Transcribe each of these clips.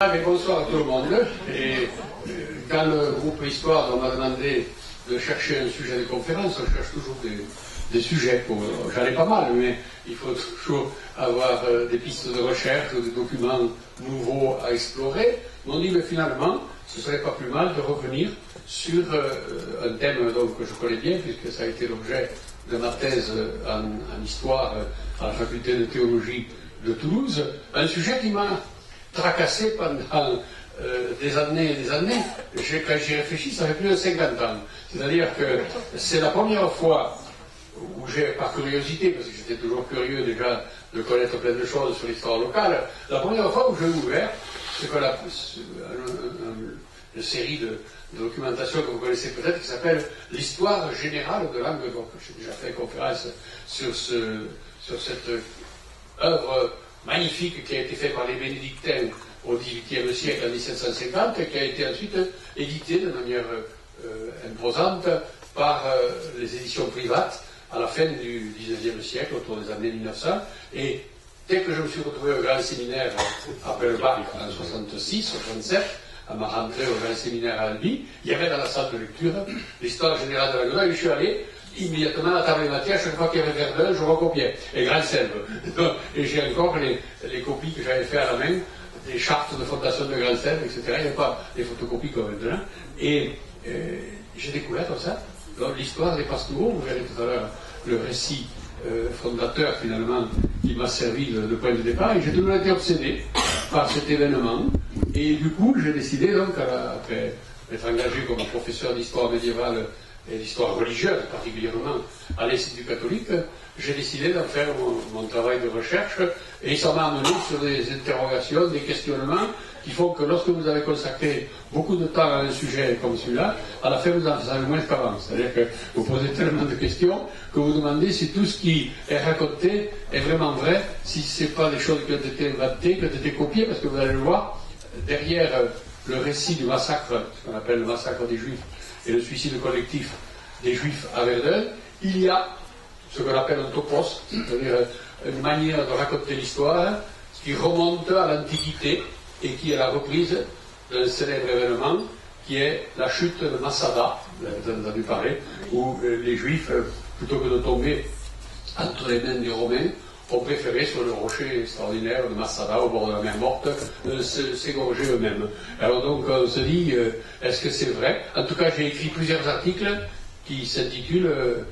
Mais bonsoir à tout le monde. Et quand le groupe Histoire m'a demandé de chercher un sujet de conférence, on cherche toujours des sujets. J'en ai pas mal, mais il faut toujours avoir des pistes de recherche, des documents nouveaux à explorer. On dit que finalement, ce ne serait pas plus mal de revenir sur un thème donc, que je connais bien, puisque ça a été l'objet de ma thèse en histoire à la faculté de théologie de Toulouse, un sujet qui m'a tracassé pendant des années et des années. Quand j'y réfléchis, ça fait plus de 50 ans. C'est-à-dire que c'est la première fois où j'ai, par curiosité, parce que j'étais toujours curieux déjà de connaître plein de choses sur l'histoire locale, la première fois où j'ai ouvert ce qu'on appelle une série de documentation que vous connaissez peut-être, qui s'appelle l'histoire générale de Languedoc. J'ai déjà fait une conférence sur cette œuvre magnifique qui a été faite par les bénédictins au XVIIIe siècle, en 1750, et qui a été ensuite éditée de manière imposante par les éditions privates à la fin du XIXe siècle, autour des années 1900. Et dès que je me suis retrouvé au grand séminaire après le bac en 66, 67, à ma rentrée au grand séminaire à Albi, il y avait dans la salle de lecture l'histoire générale de Languedoc, et je suis allé immédiatement à la table des matières, chaque fois qu'il y avait Verdun, je recopiais. Et Grand Selve. Et j'ai encore les copies que j'avais fait à la main, des chartes de fondation de Grand Selve, etc. Il n'y avait pas des photocopies comme maintenant. Et j'ai découvert comme ça l'histoire des Pastoureaux. Vous verrez tout à l'heure le récit fondateur, finalement, qui m'a servi de point de départ. Et j'ai toujours été obsédé par cet événement. Et du coup, j'ai décidé, donc, après être engagé comme professeur d'histoire médiévale et d'histoire religieuse, particulièrement à l'Institut catholique, j'ai décidé d'en faire mon travail de recherche, et ça m'a amené sur des interrogations, des questionnements qui font que lorsque vous avez consacré beaucoup de temps à un sujet comme celui-là, à la fin vous en savez moins qu'avant. C'est-à-dire que vous posez tellement de questions que vous demandez si tout ce qui est raconté est vraiment vrai, si ce n'est pas des choses qui ont été inventées, qui ont été copiées, parce que vous allez le voir, derrière le récit du massacre, ce qu'on appelle le massacre des Juifs, et le suicide collectif des Juifs à Verdun, il y a ce qu'on appelle un topos, c'est-à-dire une manière de raconter l'histoire qui remonte à l'Antiquité et qui est la reprise d'un célèbre événement qui est la chute de Massada, vous avez entendu parler, où les Juifs, plutôt que de tomber entre les mains des Romains, ont préféré sur le rocher extraordinaire de Massada, au bord de la mer Morte, s'égorger eux-mêmes. Alors donc on se dit, est-ce que c'est vrai? En tout cas, j'ai écrit plusieurs articles qui s'intitulent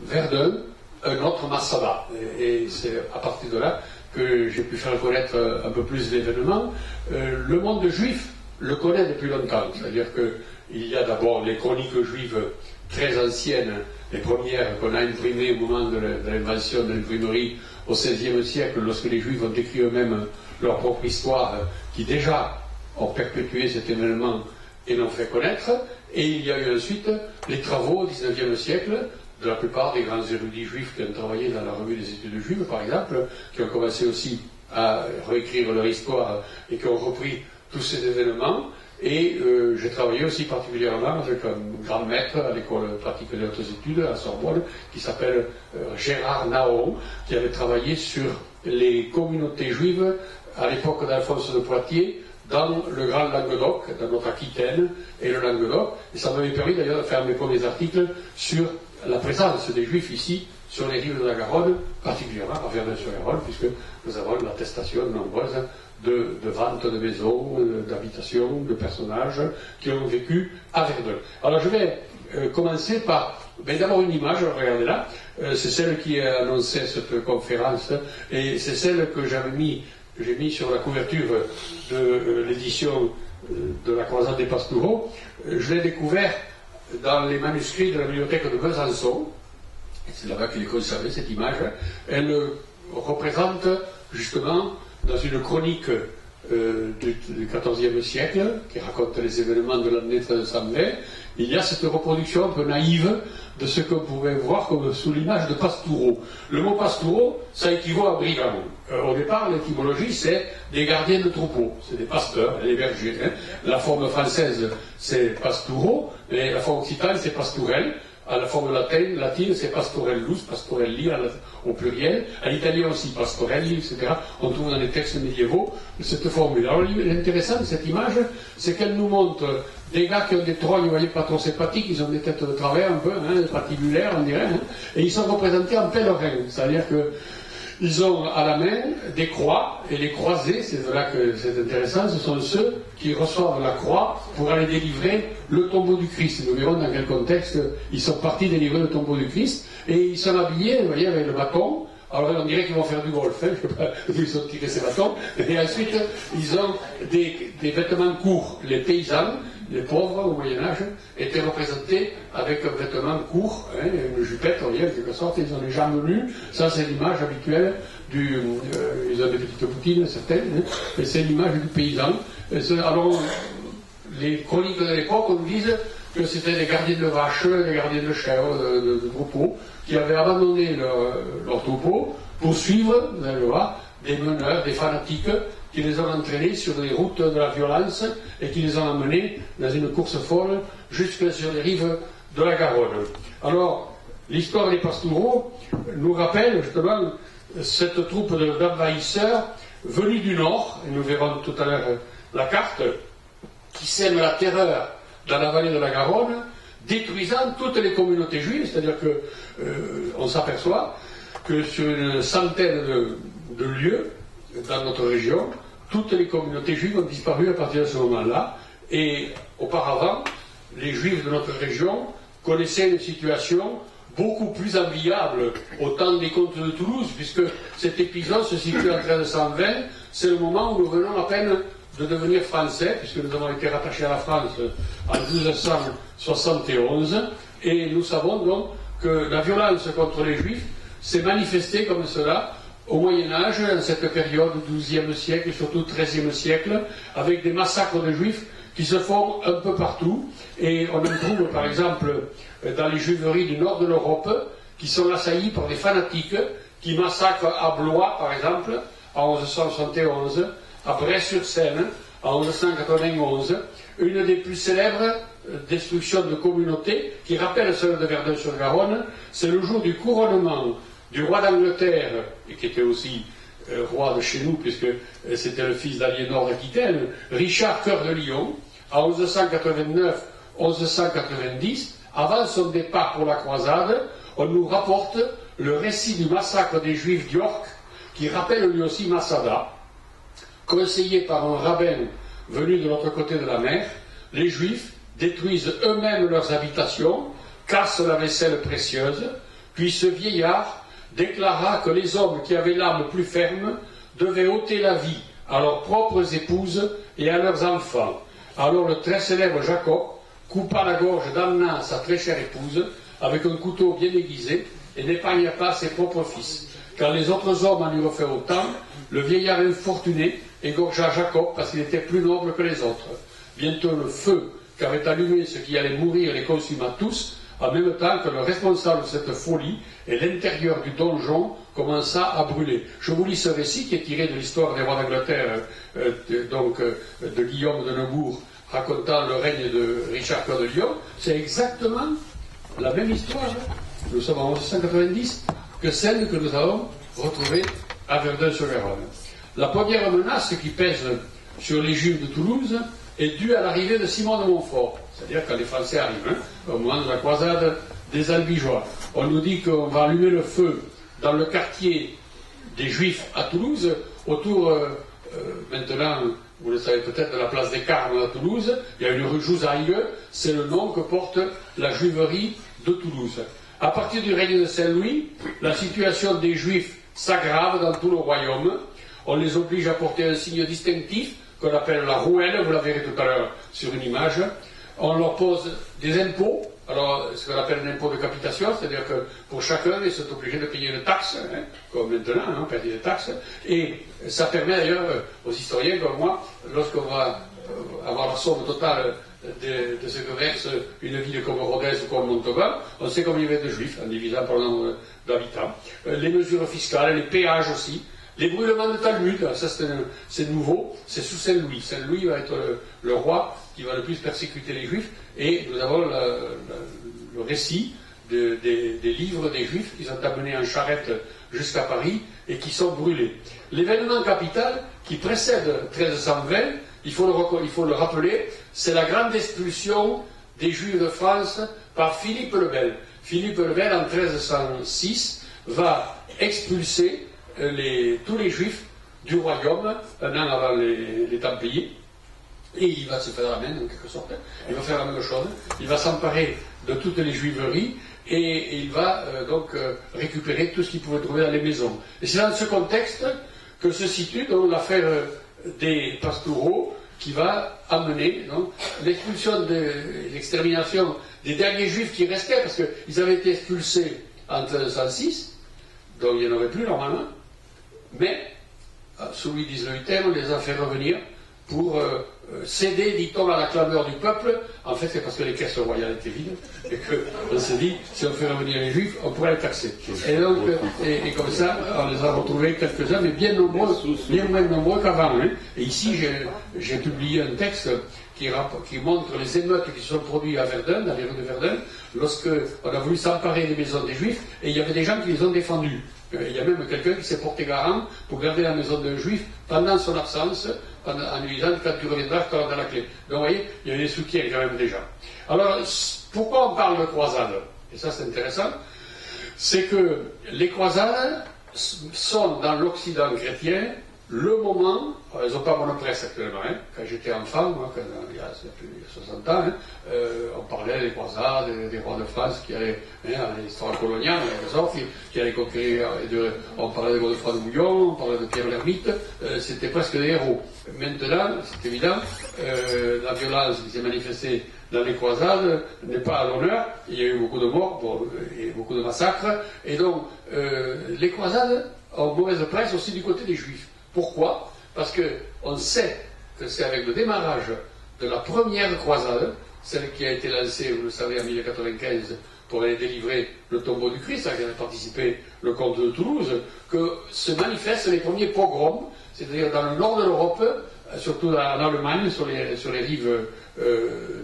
Verdun, un autre Massada. Et c'est à partir de là que j'ai pu faire connaître un peu plus l'événement. Le monde juif le connaît depuis longtemps. C'est-à-dire qu'il y a d'abord les chroniques juives très anciennes, les premières qu'on a imprimées au moment de l'invention de l'imprimerie au XVIe siècle, lorsque les Juifs ont écrit eux-mêmes leur propre histoire, qui déjà ont perpétué cet événement et l'ont fait connaître. Et il y a eu ensuite les travaux au XIXe siècle de la plupart des grands érudits juifs qui ont travaillé dans la revue des études juives, par exemple, qui ont commencé aussi à réécrire leur histoire et qui ont repris tous ces événements. Et j'ai travaillé aussi particulièrement avec un grand maître à l'école pratique des hautes études à Sorbonne, qui s'appelle Gérard Naon, qui avait travaillé sur les communautés juives à l'époque d'Alphonse de Poitiers, dans le Grand Languedoc, dans notre Aquitaine et le Languedoc. Et ça m'avait permis d'ailleurs de faire mes premiers articles sur la présence des Juifs ici, sur les rives de la Garonne, particulièrement à Verdun-sur-Garonne, puisque nous avons l'attestation nombreuse de ventes de maisons, d'habitations, de personnages qui ont vécu à Verdun. Alors je vais commencer par d'abord une image, regardez là, c'est celle qui a annoncé cette conférence, et c'est celle que j'ai mis sur la couverture de l'édition de la Croisade des Pastoureaux. Je l'ai découvert dans les manuscrits de la bibliothèque de Besançon. C'est là-bas qu'il est conservé, cette image. Elle représente justement, dans une chronique du XIVe siècle, qui raconte les événements de l'année 1320, il y a cette reproduction un peu naïve de ce qu'on pouvait voir comme sous l'image de pastoureau. Le mot pastoureau, ça équivaut à brigand. Au départ, l'étymologie, c'est des gardiens de troupeaux. C'est des pasteurs, des bergers. Hein. La forme française, c'est pastoureau, et la forme occitane, c'est pastourelle. à la forme latine, c'est pastorellus, pastorelli au pluriel. En italien aussi, pastorelli, etc. On trouve dans les textes médiévaux cette formule. Alors l'intéressant de cette image, c'est qu'elle nous montre des gars qui ont des trognes, vous voyez, pas trop sympathiques, ils ont des têtes de travers un peu, hein, patibulaires on dirait, hein, et ils sont représentés en pèlerins. C'est-à-dire que ils ont à la main des croix, et les croisés, c'est de là que c'est intéressant, ce sont ceux qui reçoivent la croix pour aller délivrer le tombeau du Christ. Nous verrons dans quel contexte ils sont partis délivrer le tombeau du Christ, et ils sont habillés, vous voyez, avec le bâton. Alors on dirait qu'ils vont faire du golf, hein, je ne sais pas d'où ils ont tiré ces bâtons, et ensuite ils ont des vêtements courts. Les paysans, les pauvres au Moyen-Âge, étaient représentés avec un vêtement court, hein, une jupette, vous voyez, en quelque sorte, ils ont les jambes nues, ça c'est l'image habituelle ils ont des petites boutines, certaines, hein, et c'est l'image du paysan. Alors, les chroniques de l'époque, on disent que c'était des gardiens de vaches, des gardiens de chèvres, de troupeaux, qui avaient abandonné leur troupeau pour suivre, vous allez le voir, des meneurs, des fanatiques, qui les ont entraînés sur les routes de la violence et qui les ont emmenés dans une course folle jusque sur les rives de la Garonne. Alors, l'histoire des Pastoureaux nous rappelle justement cette troupe d'envahisseurs venus du nord, et nous verrons tout à l'heure la carte, qui sème la terreur dans la vallée de la Garonne, détruisant toutes les communautés juives, c'est-à-dire que on s'aperçoit que sur une centaine de lieux dans notre région, toutes les communautés juives ont disparu à partir de ce moment-là, et auparavant, les juifs de notre région connaissaient une situation beaucoup plus enviable au temps des comtes de Toulouse, puisque cet épisode se situe en 1320, c'est le moment où nous venons à peine de devenir français, puisque nous avons été rattachés à la France en 1271, et nous savons donc que la violence contre les juifs s'est manifestée comme cela au Moyen-Âge, dans cette période du XIIe siècle et surtout XIIIe siècle, avec des massacres de juifs qui se font un peu partout, et on en trouve par exemple dans les juiveries du nord de l'Europe, qui sont assaillies par des fanatiques qui massacrent à Blois, par exemple, en 1171, à Bray-sur-Seine, en 1191, une des plus célèbres destructions de communautés, qui rappelle celle de Verdun-sur-Garonne, c'est le jour du couronnement du roi d'Angleterre, et qui était aussi roi de chez nous, puisque c'était le fils d'Aliénor d'Aquitaine, Richard Cœur de Lion, en 1189-1190, avant son départ pour la croisade, on nous rapporte le récit du massacre des Juifs d'York, qui rappelle lui aussi Massada. Conseillés par un rabbin venu de l'autre côté de la mer, les Juifs détruisent eux-mêmes leurs habitations, cassent la vaisselle précieuse, puis ce vieillard déclara que les hommes qui avaient l'âme plus ferme devaient ôter la vie à leurs propres épouses et à leurs enfants. Alors le très célèbre Jacob coupa la gorge d'Anna, sa très chère épouse, avec un couteau bien aiguisé, et n'épargna pas ses propres fils. Quand les autres hommes en eurent fait autant, le vieillard infortuné égorgea Jacob parce qu'il était plus noble que les autres. Bientôt le feu qu'avait allumé ce qui allait mourir les consuma tous, en même temps que le responsable de cette folie et l'intérieur du donjon commença à brûler. Je vous lis ce récit qui est tiré de l'histoire des rois d'Angleterre, de Guillaume de Nemours, racontant le règne de Richard Cœur de Lion. C'est exactement la même histoire, nous sommes en 1190, que celle que nous avons retrouvée à Verdun-sur-Garonne. La première menace qui pèse sur les Juifs de Toulouse est due à l'arrivée de Simon de Montfort, c'est-à-dire quand les Français arrivent, au moment de la croisade des Albigeois. On nous dit qu'on va allumer le feu dans le quartier des Juifs à Toulouse, autour, maintenant, vous le savez peut-être, de la place des Carmes à Toulouse, il y a une rue Jouzaille, c'est le nom que porte la juiverie de Toulouse. À partir du règne de Saint-Louis, la situation des Juifs s'aggrave dans tout le royaume. On les oblige à porter un signe distinctif qu'on appelle la rouelle, vous la verrez tout à l'heure sur une image. On leur pose des impôts, alors ce qu'on appelle un impôt de capitation, c'est-à-dire que pour chacun, ils sont obligés de payer une taxe, comme maintenant, on paye des taxes, et ça permet d'ailleurs aux historiens comme moi, lorsqu'on va avoir la somme totale de ce que verse une ville comme Rodez ou comme Montauban, on sait combien il y avait de juifs en divisant par le nombre d'habitants. Les mesures fiscales, les péages aussi, les brûlements de Talmud, ça c'est nouveau, c'est sous Saint-Louis. Saint-Louis va être le roi qui va le plus persécuter les juifs, et nous avons le récit des livres des Juifs qui sont amenés en charrette jusqu'à Paris et qui sont brûlés. L'événement capital qui précède 1320, il faut le rappeler, c'est la grande expulsion des Juifs de France par Philippe le Bel. Philippe le Bel, en 1306, va expulser tous les Juifs du royaume, un an avant les Templiers, et il va se faire la main, en quelque sorte. Il va faire la même chose. Il va s'emparer de toutes les juiveries et il va donc récupérer tout ce qu'il pouvait trouver dans les maisons. Et c'est dans ce contexte que se situe donc l'affaire des Pastoureaux qui va amener l'expulsion, l'extermination des derniers juifs qui restaient, parce qu'ils avaient été expulsés en 1306, donc il n'y en aurait plus normalement, mais sous Louis XVIII, on les a fait revenir pour céder, dit-on, à la clameur du peuple. En fait, c'est parce que les caisses royales étaient vides et qu'on s'est dit, si on fait revenir les Juifs, on pourrait les taxer. Et donc, et comme ça, on les a retrouvés quelques-uns, mais bien nombreux, bien moins nombreux qu'avant. Hein. Et ici, j'ai publié un texte qui montre les émeutes qui se sont produites à Verdun, dans les rues de Verdun, lorsque on a voulu s'emparer des maisons des Juifs, et il y avait des gens qui les ont défendus. Il y a même quelqu'un qui s'est porté garant pour garder la maison d'un Juif pendant son absence, en lui disant quand tu reviendras, je te rendrai la clé. Donc vous voyez, il y a des soutiens quand même déjà. Alors, pourquoi on parle de croisade? Et ça c'est intéressant, c'est que les croisades sont dans l'Occident chrétien le moment, elles n'ont pas monopresse actuellement, hein. Quand j'étais enfant, moi, il y a plus de 60 ans, hein, on parlait des croisades, des rois de France qui allaient, l'histoire coloniale, qui allaient conquérir, on parlait de Godefroy de Bouillon, on parlait de Pierre l'Ermite, c'était presque des héros. Maintenant, c'est évident, la violence qui s'est manifestée dans les croisades n'est pas à l'honneur, il y a eu beaucoup de morts et beaucoup de massacres, et donc les croisades ont mauvaise presse aussi du côté des Juifs. Pourquoi? Parce qu'on sait que c'est avec le démarrage de la première croisade, celle qui a été lancée, vous le savez, en 1095, pour aller délivrer le tombeau du Christ, à laquelle avait participé le comte de Toulouse, que se manifestent les premiers pogroms, c'est-à-dire dans le nord de l'Europe, surtout en Allemagne, sur les rives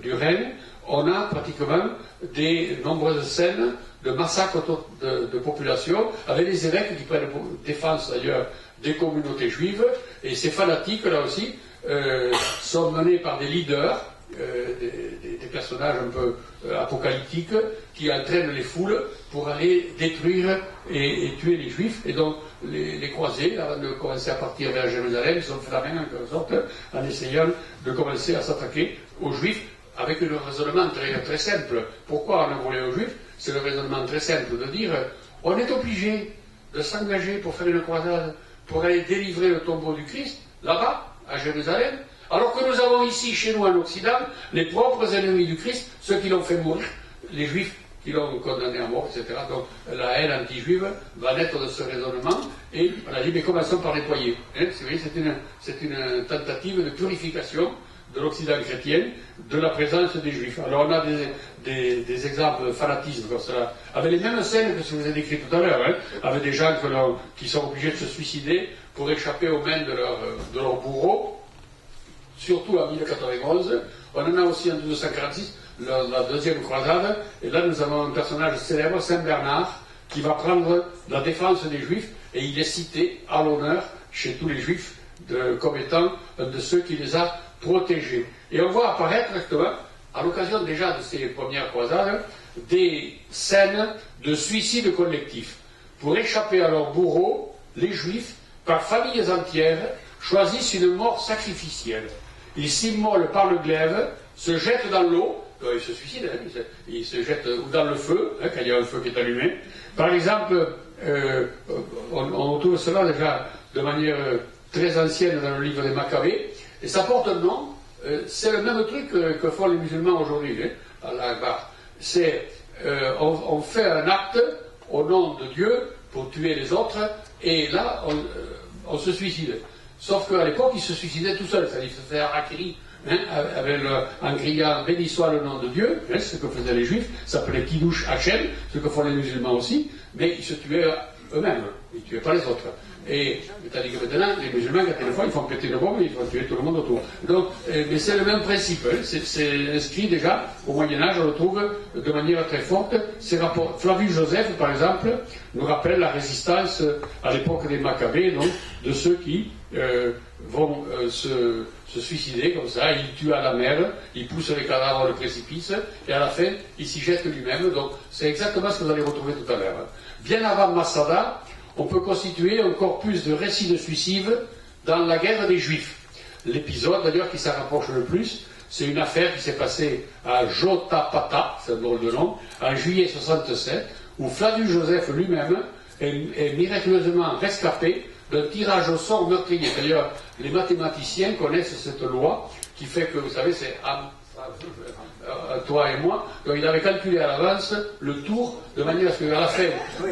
du Rhin, on a pratiquement des nombreuses scènes de massacres de population, avec des évêques qui prennent défense d'ailleurs des communautés juives, et ces fanatiques là aussi sont menés par des leaders, des personnages un peu apocalyptiques qui entraînent les foules pour aller détruire et tuer les juifs. Et donc les croisés, avant de commencer à partir vers Jérusalem, ils sont fait la main en quelque sorte en essayant de commencer à s'attaquer aux juifs avec un raisonnement très, très simple. Pourquoi on a volé aux juifs? C'est le raisonnement très simple de dire on est obligé de s'engager pour faire une croisade, pour aller délivrer le tombeau du Christ, là-bas, à Jérusalem, alors que nous avons ici, chez nous, en Occident, les propres ennemis du Christ, ceux qui l'ont fait mourir, les Juifs qui l'ont condamné à mort, etc. Donc la haine anti-juive va naître de ce raisonnement, et on a dit, mais commençons par nettoyer. Hein, c'est une tentative de purification de l'Occident chrétien, de la présence des Juifs. Alors on a des exemples de fanatisme comme cela, avec les mêmes scènes que ce que je vous ai décrit tout à l'heure, hein, avec des gens qui sont obligés de se suicider pour échapper aux mains de leur bourreau, surtout en 1091. On en a aussi en 1246, la deuxième croisade, et là nous avons un personnage célèbre, Saint Bernard, qui va prendre la défense des Juifs, et il est cité à l'honneur chez tous les Juifs comme étant un de ceux qui les a protégés. Et on voit apparaître justement, à l'occasion déjà de ces premières croisades, des scènes de suicide collectif. Pour échapper à leur bourreau, les Juifs, par familles entières, choisissent une mort sacrificielle. Ils s'immolent par le glaive, se jettent dans l'eau, ils se suicident, hein, ils se jettent dans le feu, hein, quand il y a un feu qui est allumé. Par exemple, on trouve cela déjà de manière très ancienne dans le livre des Maccabées, et ça porte un nom, c'est le même truc que font les musulmans aujourd'hui, hein, à l'Akbar. C'est, on fait un acte au nom de Dieu pour tuer les autres, et là, on se suicide. Sauf qu'à l'époque, ils se suicidaient tout seuls, c'est-à-dire qu'ils se faisaient harakiri, hein, en criant « Béni soit le nom de Dieu », hein, c'est ce que faisaient les Juifs, ça s'appelait « Kiddush Hachem », ce que font les musulmans aussi, mais ils se tuaient eux-mêmes, ils ne tuaient pas les autres. Et tandis que maintenant, les musulmans, quand ils le font, ils font péter une bombe et ils font tuer tout le monde autour. Donc, mais c'est le même principe. Hein. C'est inscrit déjà au Moyen-Âge, on le trouve de manière très forte. Ces rapports. Flavius Joseph, par exemple, nous rappelle la résistance à l'époque des Maccabées, donc, de ceux qui vont se suicider comme ça, il tue à la mer, il pousse les cadavres dans le précipice, et à la fin, il s'y jette lui-même. Donc, c'est exactement ce que vous allez retrouver tout à l'heure. Bien avant Massada, on peut constituer un corpus de récits de suicides dans la guerre des Juifs. L'épisode, d'ailleurs, qui s'en rapproche le plus, c'est une affaire qui s'est passée à Jotapata, c'est un drôle de nom, en juillet 67, où Flavius Joseph lui-même est miraculeusement rescapé d'un tirage au sort meurtrier. D'ailleurs, les mathématiciens connaissent cette loi qui fait que, vous savez, c'est toi et moi, donc il avait calculé à l'avance le tour de manière à ce qu'à la fin,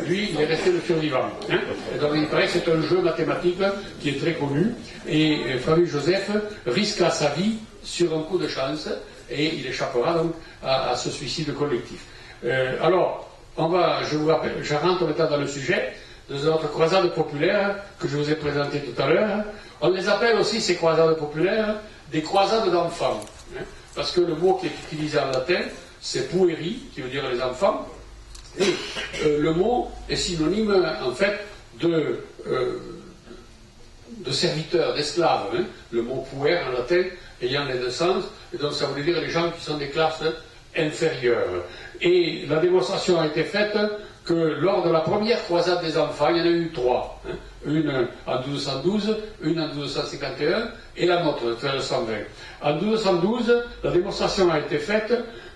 lui, il est resté le survivant. Hein. Et donc il paraît que c'est un jeu mathématique qui est très connu, et Flavius Joseph risqua sa vie sur un coup de chance, et il échappera donc à ce suicide collectif. Alors, je vous rappelle, je rentre maintenant dans le sujet de notre croisade populaire que je vous ai présenté tout à l'heure. On les appelle aussi, ces croisades populaires, des croisades d'enfants. Hein, parce que le mot qui est utilisé en latin, c'est pueri, qui veut dire les enfants, et le mot est synonyme, en fait, de serviteur, d'esclave. Hein, le mot puer en latin ayant les deux sens, et donc ça voulait dire les gens qui sont des classes inférieures. Et la démonstration a été faite que lors de la première croisade des enfants, il y en a eu trois. Hein, une en 1212, une en 1251 et la nôtre de 1320. En 1212, la démonstration a été faite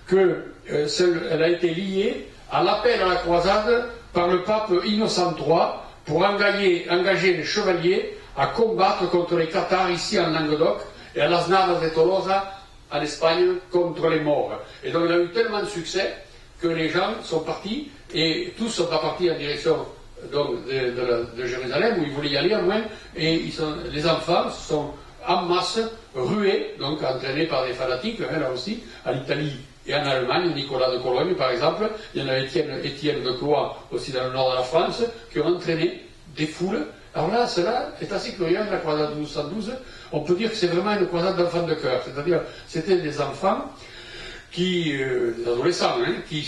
qu'elle a été liée à l'appel à la croisade par le pape Innocent III pour engager les chevaliers à combattre contre les Cathares ici en Languedoc et à Las Navas de Tolosa en Espagne contre les morts. Et donc il a eu tellement de succès que les gens sont partis, et tous sont pas partis en direction donc, de Jérusalem, où ils voulaient y aller au moins, et les enfants sont en masse rués, donc entraînés par des fanatiques, hein, là aussi, en Italie et en Allemagne, Nicolas de Cologne par exemple, il y en a Étienne de Cloix aussi dans le nord de la France, qui ont entraîné des foules. Alors là, cela est assez curieux, la croisade de 1212, on peut dire que c'est vraiment une croisade d'enfants de cœur, c'est-à-dire c'était des enfants des adolescents, hein, qui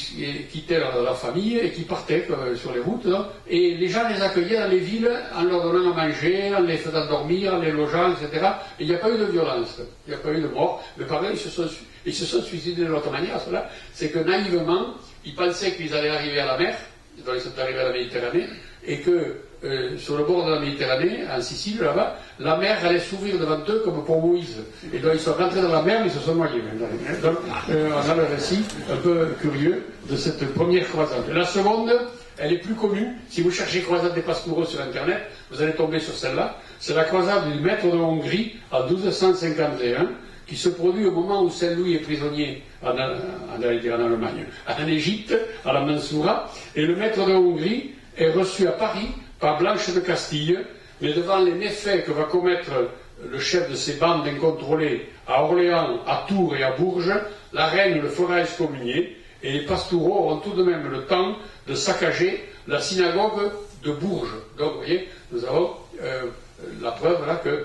quittaient leur famille et qui partaient sur les routes, hein, et les gens les accueillaient dans les villes en leur donnant à manger, en les faisant dormir, en les logeant, etc. Et il n'y a pas eu de violence, il n'y a pas eu de mort, mais pareil, ils se sont suicidés de l'autre manière, cela, c'est que naïvement, ils pensaient qu'ils allaient arriver à la mer, donc ils sont arrivés à la Méditerranée, et que sur le bord de la Méditerranée, en Sicile, là-bas, la mer allait s'ouvrir devant eux comme pour Moïse. Et donc ils sont rentrés dans la mer, mais ils se sont noyés. Donc on a le récit un peu curieux de cette première croisade. La seconde, elle est plus connue. Si vous cherchez croisade des Pastoureaux sur Internet, vous allez tomber sur celle-là. C'est la croisade du maître de Hongrie en 1251, qui se produit au moment où Saint-Louis est prisonnier en Allemagne, en Égypte, à la Mansoura, et le maître de Hongrie est reçu à Paris par Blanche de Castille, mais devant les méfaits que va commettre le chef de ces bandes incontrôlées à Orléans, à Tours et à Bourges, la reine le fera excommunier, et les Pastoureaux auront tout de même le temps de saccager la synagogue de Bourges. Donc, vous voyez, nous avons la preuve là que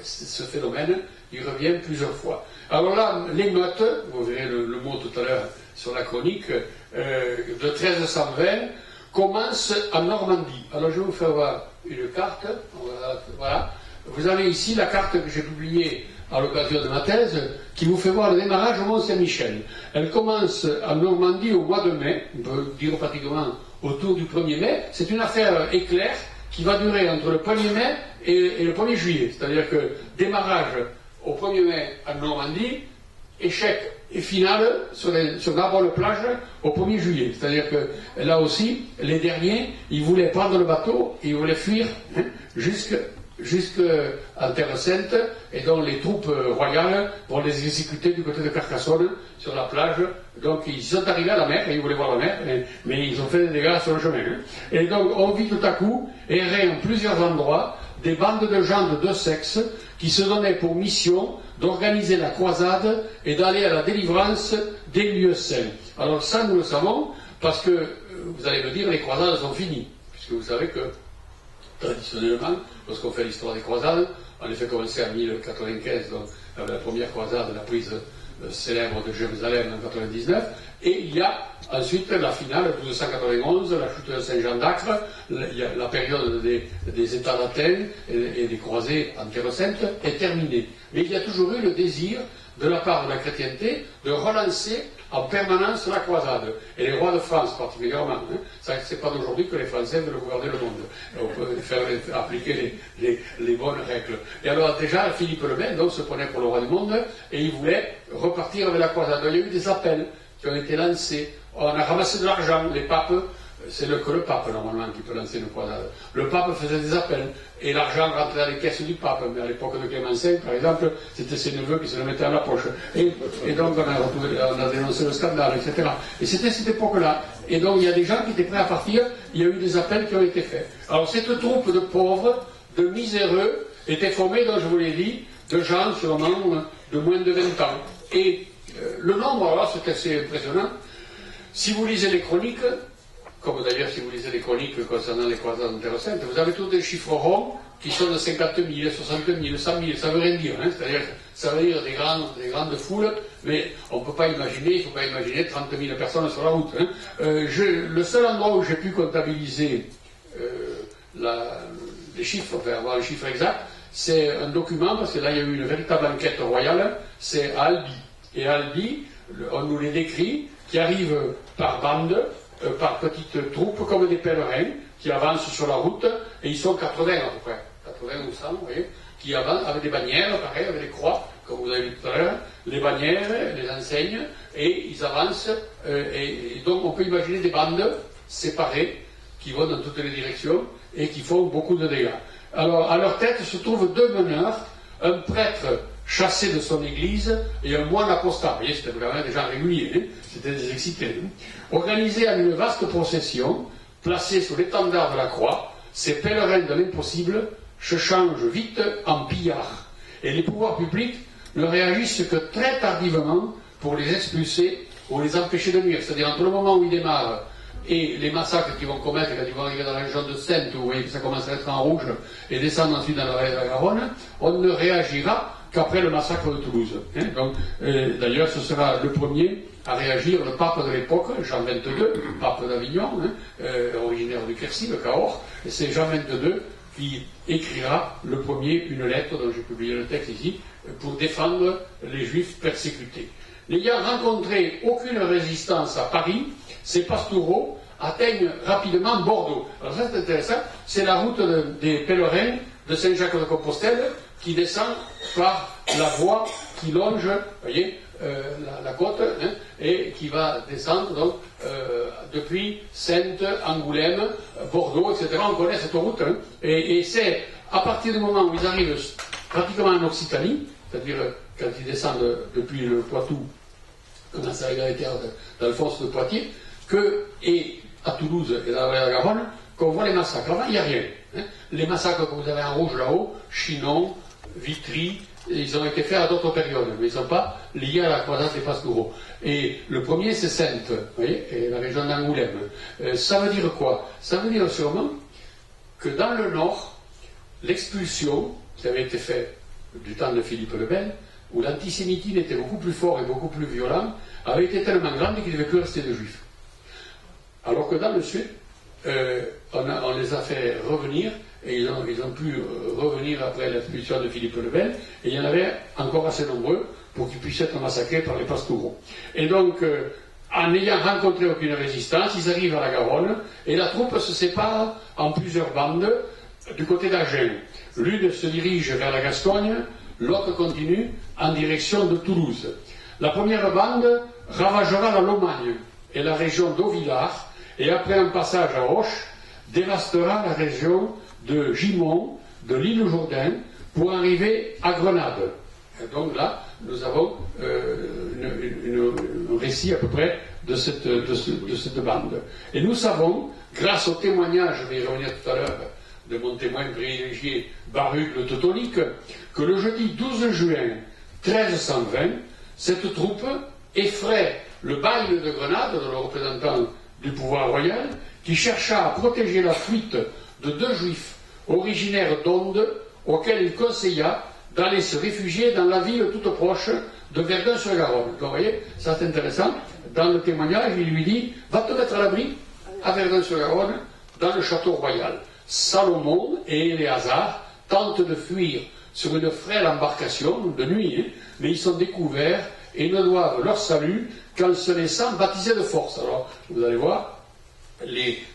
ce phénomène, il revient plusieurs fois. Alors là, l'émeute, vous verrez le mot tout à l'heure sur la chronique, de 1320, commence en Normandie. Alors je vais vous faire voir une carte. Voilà. Vous avez ici la carte que j'ai publiée à l'occasion de ma thèse, qui vous fait voir le démarrage au Mont-Saint-Michel. Elle commence en Normandie au mois de mai, on peut dire pratiquement autour du 1er mai. C'est une affaire éclair qui va durer entre le 1er mai et le 1er juillet. C'est-à-dire que démarrage au 1er mai en Normandie, échec et finale sur Narbonne-Plage au 1er juillet. C'est-à-dire que là aussi, les derniers, ils voulaient prendre le bateau, ils voulaient fuir jusqu'en Terre Sainte, et donc les troupes royales vont les exécuter du côté de Carcassonne, sur la plage. Donc ils sont arrivés à la mer, et ils voulaient voir la mer, mais ils ont fait des dégâts sur le chemin. Hein. Et donc on vit tout à coup, errer en plusieurs endroits, des bandes de gens de deux sexes qui se donnaient pour mission d'organiser la croisade et d'aller à la délivrance des lieux saints. Alors ça, nous le savons, parce que, vous allez me dire, les croisades sont finies, puisque vous savez que traditionnellement, lorsqu'on fait l'histoire des croisades, en effet commencé en 1095, donc, avec la première croisade, la prise célèbre de Jérusalem en 99, et il y a ensuite la finale, 1291, la chute de Saint-Jean d'Acre, la période des États d'Athènes et des croisés en Terre Sainte est terminée. Mais il y a toujours eu le désir de la part de la chrétienté de relancer en permanence la croisade. Et les rois de France particulièrement. C'est pas d'aujourd'hui que les Français veulent gouverner le monde. On peut faire appliquer les bonnes règles. Et alors déjà, Philippe le Bel donc, se prenait pour le roi du monde et il voulait repartir avec la croisade. Il y a eu des appels qui ont été lancés. On a ramassé de l'argent. Les papes, c'est que le pape normalement qui peut lancer une croisade. Le pape faisait des appels et l'argent rentrait dans les caisses du pape. Mais à l'époque de Clément V, par exemple, c'était ses neveux qui se le mettaient à la poche. Et donc on a dénoncé le scandale, etc. Et c'était cette époque-là. Et donc il y a des gens qui étaient prêts à partir. Il y a eu des appels qui ont été faits. Alors cette troupe de pauvres, de miséreux, était formée, donc je vous l'ai dit, de gens sûrement de moins de 20 ans. Et le nombre, alors c'est assez impressionnant. Si vous lisez les chroniques, comme d'ailleurs si vous lisez les chroniques concernant les croisades en Terre Sainte, vous avez tous des chiffres ronds qui sont de 50 000, 60 000, 100 000, ça ne veut rien dire. C'est-à-dire ça veut dire des grandes foules, mais on ne peut pas imaginer, il ne faut pas imaginer 30 000 personnes sur la route. Le seul endroit où j'ai pu comptabiliser les chiffres, enfin avoir les chiffres exacts, c'est un document, parce que là il y a eu une véritable enquête royale, c'est à Albi. Et à Albi, on nous les décrit, qui arrivent par bande, par petites troupes, comme des pèlerins, qui avancent sur la route, et ils sont 80 à peu près, 80 ou 100, vous voyez, qui avancent avec des bannières, pareil, avec des croix, comme vous avez vu tout à l'heure, les bannières, les enseignes, et ils avancent, et donc on peut imaginer des bandes séparées, qui vont dans toutes les directions, et qui font beaucoup de dégâts. Alors, à leur tête se trouvent deux meneurs, un prêtre chassé de son église et un moine apostat. Vous voyez, c'était vraiment des gens réguliers, c'était des excités. Organisés en une vaste procession, placés sous l'étendard de la croix, ces pèlerins de l'impossible se changent vite en pillards. Et les pouvoirs publics ne réagissent que très tardivement pour les expulser ou les empêcher de nuire. C'est-à-dire, entre le moment où ils démarrent et les massacres qu'ils vont commettre quand ils vont arriver dans la région de Sainte, où vous voyez que ça commence à être en rouge, et descendre ensuite dans la vallée de la Garonne, on ne réagira qu'après le massacre de Toulouse. Donc, d'ailleurs, ce sera le premier à réagir, le pape de l'époque, Jean XXII, pape d'Avignon, originaire du Quercy, le Cahors, et c'est Jean XXII qui écrira le premier une lettre, dont j'ai publié le texte ici, pour défendre les Juifs persécutés. N'ayant rencontré aucune résistance à Paris, ces pastoureaux atteignent rapidement Bordeaux. Alors ça c'est intéressant, c'est la route des pèlerins de Saint-Jacques-de-Compostelle qui descend par la voie qui longe, voyez, la côte, et qui va descendre donc depuis Sainte, Angoulême, Bordeaux, etc. On connaît cette route, et c'est à partir du moment où ils arrivent pratiquement en Occitanie, c'est-à-dire quand ils descendent depuis le Poitou, commencent à arriver à l'écart d'Alphonse de Poitiers, et à Toulouse et dans la vallée de la Garonne, qu'on voit les massacres. Avant, il n'y a rien. Les massacres que vous avez en rouge là-haut, Chinon, Vitry, ils ont été faits à d'autres périodes, mais ils ne sont pas liés à la croisade des pastoureaux. Et le premier, c'est Sainte, vous voyez, et la région d'Angoulême. Ça veut dire quoi? Ça veut dire sûrement que dans le nord, l'expulsion qui avait été faite du temps de Philippe le Bel, où l'antisémitisme était beaucoup plus fort et beaucoup plus violent, avait été tellement grande qu'il ne devait plus rester de juifs. Alors que dans le sud, on les a fait revenir, et ils ont pu revenir après l'expulsion de Philippe le Bel, et il y en avait encore assez nombreux pour qu'ils puissent être massacrés par les pastoureaux. Et donc, en n'ayant rencontré aucune résistance, ils arrivent à la Garonne, et la troupe se sépare en plusieurs bandes du côté d'Agen. L'une se dirige vers la Gascogne, l'autre continue en direction de Toulouse. La première bande ravagera la Lomagne et la région d'Auvillard, et après un passage à Auch, dévastera la région de Gimont, de l'île Jourdain, pour arriver à Grenade. Et donc là, nous avons un récit à peu près de cette bande. Et nous savons, grâce au témoignage, je vais y revenir tout à l'heure, de mon témoin privilégié Baruch le Teutonique, que le jeudi 12 juin 1320, cette troupe effraie le bail de Grenade, le représentant du pouvoir royal, qui chercha à protéger la fuite de deux juifs originaire d'Onde, auquel il conseilla d'aller se réfugier dans la ville toute proche de Verdun-sur-Garonne. Donc, vous voyez, ça c'est intéressant. Dans le témoignage, il lui dit, va te mettre à l'abri à Verdun-sur-Garonne, dans le château royal. Salomon et Éléazar tentent de fuir sur une frêle embarcation de nuit, hein, mais ils sont découverts et ne doivent leur salut qu'en se laissant baptiser de force. Alors, vous allez voir,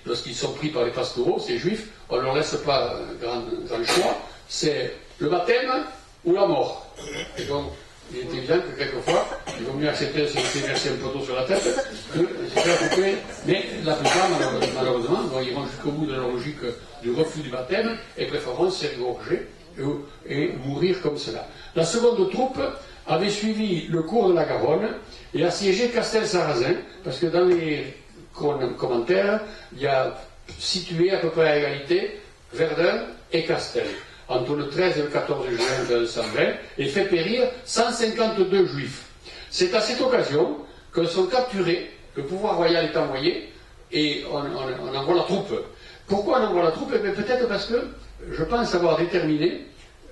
lorsqu'ils sont pris par les pastoraux, ces juifs, on ne leur laisse pas grand choix, c'est le baptême ou la mort. Et donc, il est évident que quelquefois, il vaut mieux accepter de se laisser verser un poteau sur la tête que de se faire couper. Mais la plupart, malheureusement, iront jusqu'au bout de la logique du refus du baptême et préféreront s'égorger et mourir comme cela. La seconde troupe avait suivi le cours de la Garonne et assiégé Castel-Sarrazin, parce que dans les commentaires, il y a situé à peu près à égalité Verdun et Castel, entre le 13 et le 14 juin 1920, et fait périr 152 juifs. C'est à cette occasion que sont capturés, le pouvoir royal est envoyé, et on envoie la troupe. Pourquoi on envoie la troupe? Peut-être parce que je pense avoir déterminé,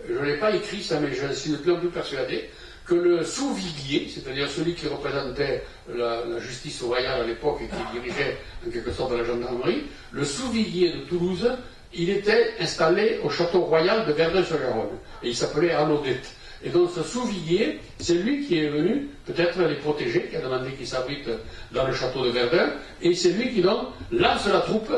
je ne l'ai pas écrit ça, mais je suis de plus en plus persuadé, que le sous-viguier, c'est-à-dire celui qui représentait la justice royale à l'époque et qui dirigeait en quelque sorte la gendarmerie, le sous-viguier de Toulouse, il était installé au château royal de Verdun-sur-Garonne, et il s'appelait Arnaudette. Et donc ce sous-viguier, c'est lui qui est venu peut-être les protéger, qui a demandé qu'ils s'abritent dans le château de Verdun, et c'est lui qui donc lance la troupe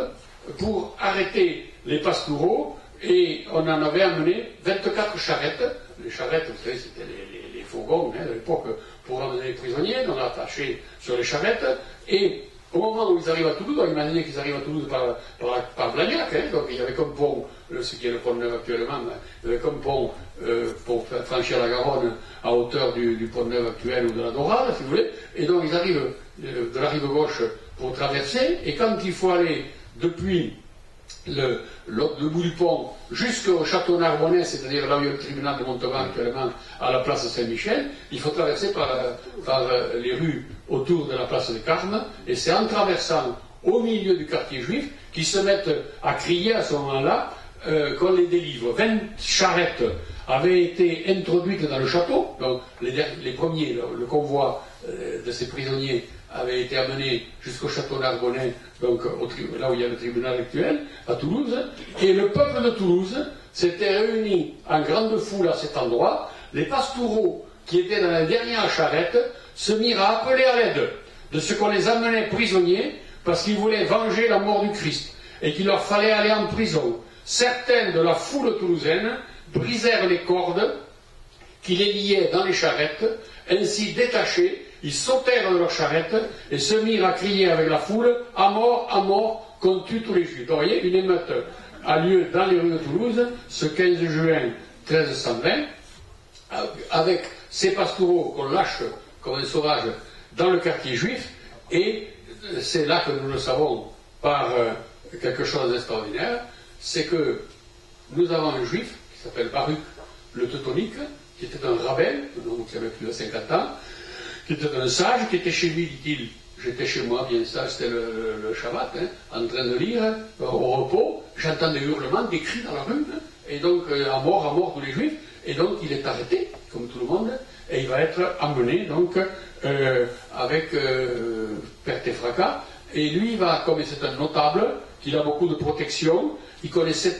pour arrêter les pastoraux, et on en avait amené 24 charrettes. Les charrettes, vous savez, c'était les fourgons de l'époque pour emmener les prisonniers, on a attaché sur les charrettes, et au moment où ils arrivent à Toulouse, on imaginait qu'ils arrivent à Toulouse par Blagnac, hein, donc il y avait comme pont, ce qui est le pont Neuf actuellement, il y avait comme pont pour franchir la Garonne à hauteur du pont Neuf actuel ou de la Dorade, si vous voulez, et donc ils arrivent de la rive gauche pour traverser, et quand il faut aller depuis le bout du pont jusqu'au château Narbonnais, c'est-à-dire là où il y a le tribunal de Montauban actuellement à la place Saint-Michel, il faut traverser par les rues autour de la place des Carmes, et c'est en traversant au milieu du quartier juif qu'ils se mettent à crier à ce moment-là qu'on les délivre. 20 charrettes avaient été introduites dans le château, donc les premiers, le convoi de ces prisonniers avait été amené jusqu'au château Narbonnais, donc là où il y a le tribunal actuel, à Toulouse, et le peuple de Toulouse s'était réuni en grande foule à cet endroit. Les pastoraux qui étaient dans la dernière charrette se mirent à appeler à l'aide de ce qu'on les amenait prisonniers parce qu'ils voulaient venger la mort du Christ et qu'il leur fallait aller en prison. Certains de la foule toulousaine brisèrent les cordes qui les liaient dans les charrettes, ainsi détachés. Ils sautèrent de leur charrette et se mirent à crier avec la foule « À mort, qu'on tue tous les Juifs ». Donc, vous voyez, une émeute a lieu dans les rues de Toulouse ce 15 juin 1320, avec ces pastoraux qu'on lâche comme des sauvages dans le quartier juif, et c'est là que nous le savons par quelque chose d'extraordinaire, c'est que nous avons un juif qui s'appelle Baruch le Teutonique, qui était un rabbin, donc qui avait plus de 50 ans, qui était un sage, qui était chez lui, dit-il, j'étais chez moi, bien sage, c'était le Shabbat, hein, en train de lire, au repos, j'entends des hurlements, des cris dans la rue, hein, et donc à mort tous les juifs, et donc il est arrêté, comme tout le monde, et il va être emmené, donc, avec perte et fracas, et lui, il va, comme c'est un notable, qu'il a beaucoup de protection, il connaissait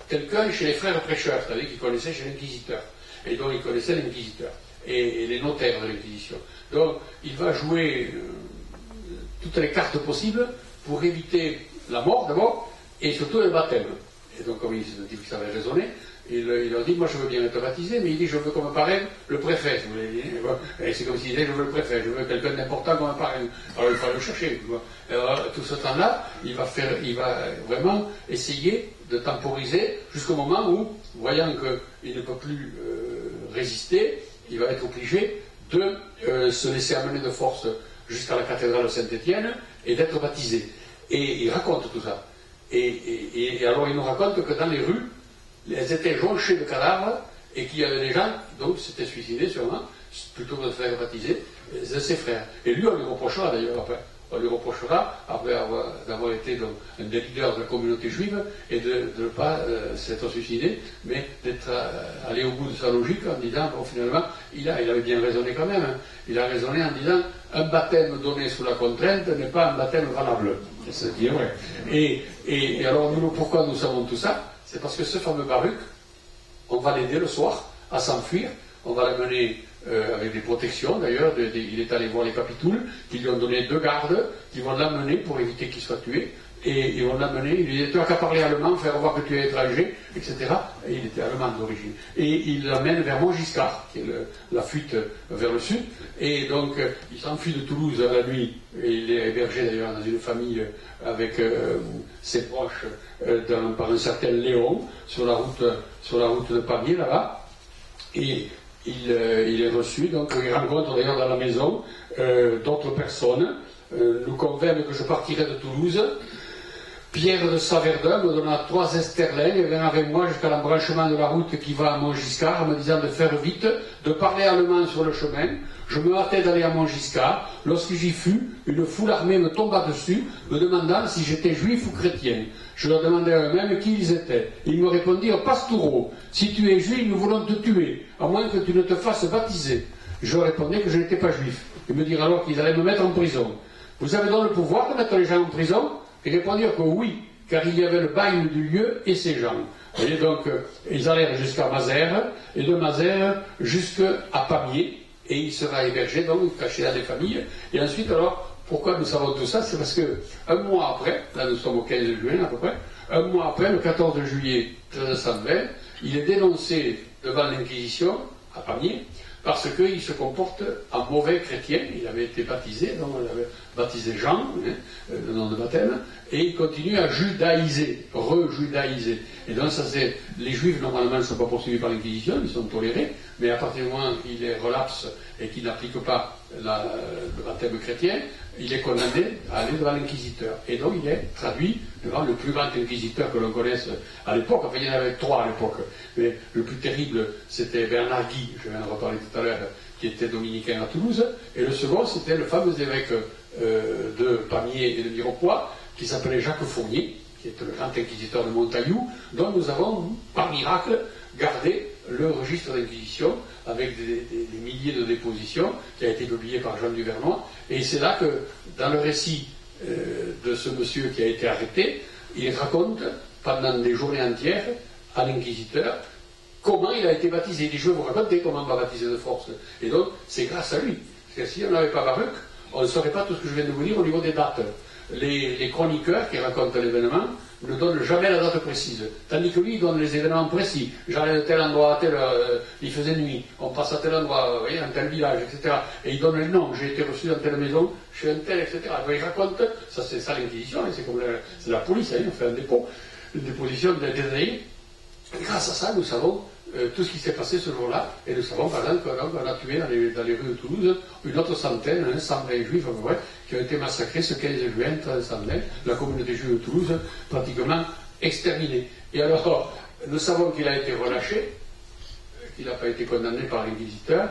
quelqu'un chez les frères prêcheurs, c'est-à-dire qu'il connaissait chez l'inquisiteur, et donc il connaissait l'inquisiteur. Et les notaires de l'Inquisition. Donc, il va jouer toutes les cartes possibles pour éviter la mort d'abord, et surtout le baptême. Et donc, comme il savait raisonner, il leur dit, moi je veux bien être baptisé, mais il dit, je veux comme parrain le préfet. Et c'est comme s'il disait, je veux le préfet, je veux quelqu'un d'important comme parrain. Alors il faut le chercher. Alors, tout ce temps-là, il va vraiment essayer de temporiser jusqu'au moment où, voyant qu'il ne peut plus résister, il va être obligé de se laisser amener de force jusqu'à la cathédrale de Saint-Étienne et d'être baptisé. Et il raconte tout ça. Et alors il nous raconte que dans les rues, elles étaient jonchées de cadavres et qu'il y avait des gens, donc s'étaient suicidés sûrement, plutôt que de faire baptiser ses frères. Et lui, on lui reprochera d'ailleurs après. On lui reprochera, après d'avoir été donc, un des leaders de la communauté juive, et de ne pas s'être suicidé, mais d'être allé au bout de sa logique en disant, bon, finalement, il avait bien raisonné quand même. Hein. Il a raisonné en disant, un baptême donné sous la contrainte n'est pas un baptême valable. C'est ce qui est vrai. Et alors, pourquoi nous savons tout ça? C'est parce que ce fameux Baruch, on va l'aider le soir à s'enfuir, on va l'amener avec des protections d'ailleurs, il est allé voir les capitouls, qui lui ont donné 2 gardes, qui vont l'amener pour éviter qu'il soit tué, et ils vont l'amener, il lui dit, tu n'as qu'à parler allemand, faire voir que tu es étranger, etc. Et il était allemand d'origine. Et il l'amène vers Montgiscard, qui est la fuite vers le sud, et donc il s'enfuit de Toulouse à la nuit, et il est hébergé d'ailleurs dans une famille avec ses proches par un certain Léon, sur la route de Pamiers, là-bas, et il est reçu, donc il rencontre d'ailleurs dans la maison d'autres personnes, nous convainc que je partirai de Toulouse. Pierre de Saverdun me donna 3 esterlins et vint avec moi jusqu'à l'embranchement de la route qui va à Montgiscard, me disant de faire vite, de parler allemand sur le chemin. Je me hâtais d'aller à Montgiscard. Lorsque j'y fus, une foule armée me tomba dessus, me demandant si j'étais juif ou chrétien. Je leur demandai à eux-mêmes qui ils étaient. Ils me répondirent, Pastoureau, si tu es juif, nous voulons te tuer, à moins que tu ne te fasses baptiser. Je leur répondais que je n'étais pas juif. Ils me dirent alors qu'ils allaient me mettre en prison. Vous avez donc le pouvoir de mettre les gens en prison? Ils répondirent que oui, car il y avait le bail du lieu et ses gens. Vous voyez, donc, ils allèrent jusqu'à Mazères, et de Mazères jusqu'à Pamiers, et il sera hébergé, donc, caché dans des familles. Et ensuite, alors, pourquoi nous savons tout ça? C'est parce que, un mois après, là nous sommes au 15 juin à peu près, un mois après, le 14 juillet 1320, il est dénoncé devant l'Inquisition, à Pamiers, parce qu'il se comporte en mauvais chrétien. Il avait été baptisé, donc il avait baptisé Jean, le nom de baptême, et il continue à judaïser, re-judaïser. Et donc ça c'est, les juifs normalement ne sont pas poursuivis par l'Inquisition, ils sont tolérés, mais à partir du moment où il est relapse et qu'il n'applique pas le baptême chrétien, il est condamné à aller devant l'inquisiteur. Et donc il est traduit devant le plus grand inquisiteur que l'on connaisse à l'époque. Enfin, il y en avait 3 à l'époque. Mais le plus terrible, c'était Bernard Guy, je viens de reparler tout à l'heure, qui était dominicain à Toulouse. Et le second, c'était le fameux évêque de Pamiers et de Mirepoix, qui s'appelait Jacques Fournier, qui était le grand inquisiteur de Montaillou, dont nous avons, par miracle, gardé le registre d'inquisition avec des milliers de dépositions qui a été publié par Jean Duvernois. Et c'est là que, dans le récit de ce monsieur qui a été arrêté, il raconte pendant des journées entières à l'inquisiteur comment il a été baptisé. Il dit, je vais vous raconter comment on va baptiser de force. Et donc, c'est grâce à lui. Parce que si on n'avait pas Baruch, on ne saurait pas tout ce que je viens de vous dire au niveau des dates. Les chroniqueurs qui racontent l'événement ne donnent jamais la date précise. Tandis que lui, il donne les événements précis. J'allais de tel endroit à tel heure, il faisait nuit, on passe à tel endroit, vous voyez, dans tel village, etc. Et il donne les noms, j'ai été reçu dans telle maison, chez un tel, etc. Donc, il raconte, ça c'est ça l'inquisition, c'est comme c'est la police, hein, on fait un dépôt, une déposition des détaillés. Grâce à ça, nous savons tout ce qui s'est passé ce jour-là, et nous savons par exemple qu'on a tué dans les rues de Toulouse une autre centaine, 120 juifs à peu près, qui ont été massacrés ce 15 juin 1320, la communauté juive de Toulouse pratiquement exterminée. Et alors, nous savons qu'il a été relâché, qu'il n'a pas été condamné par l'inquisiteur,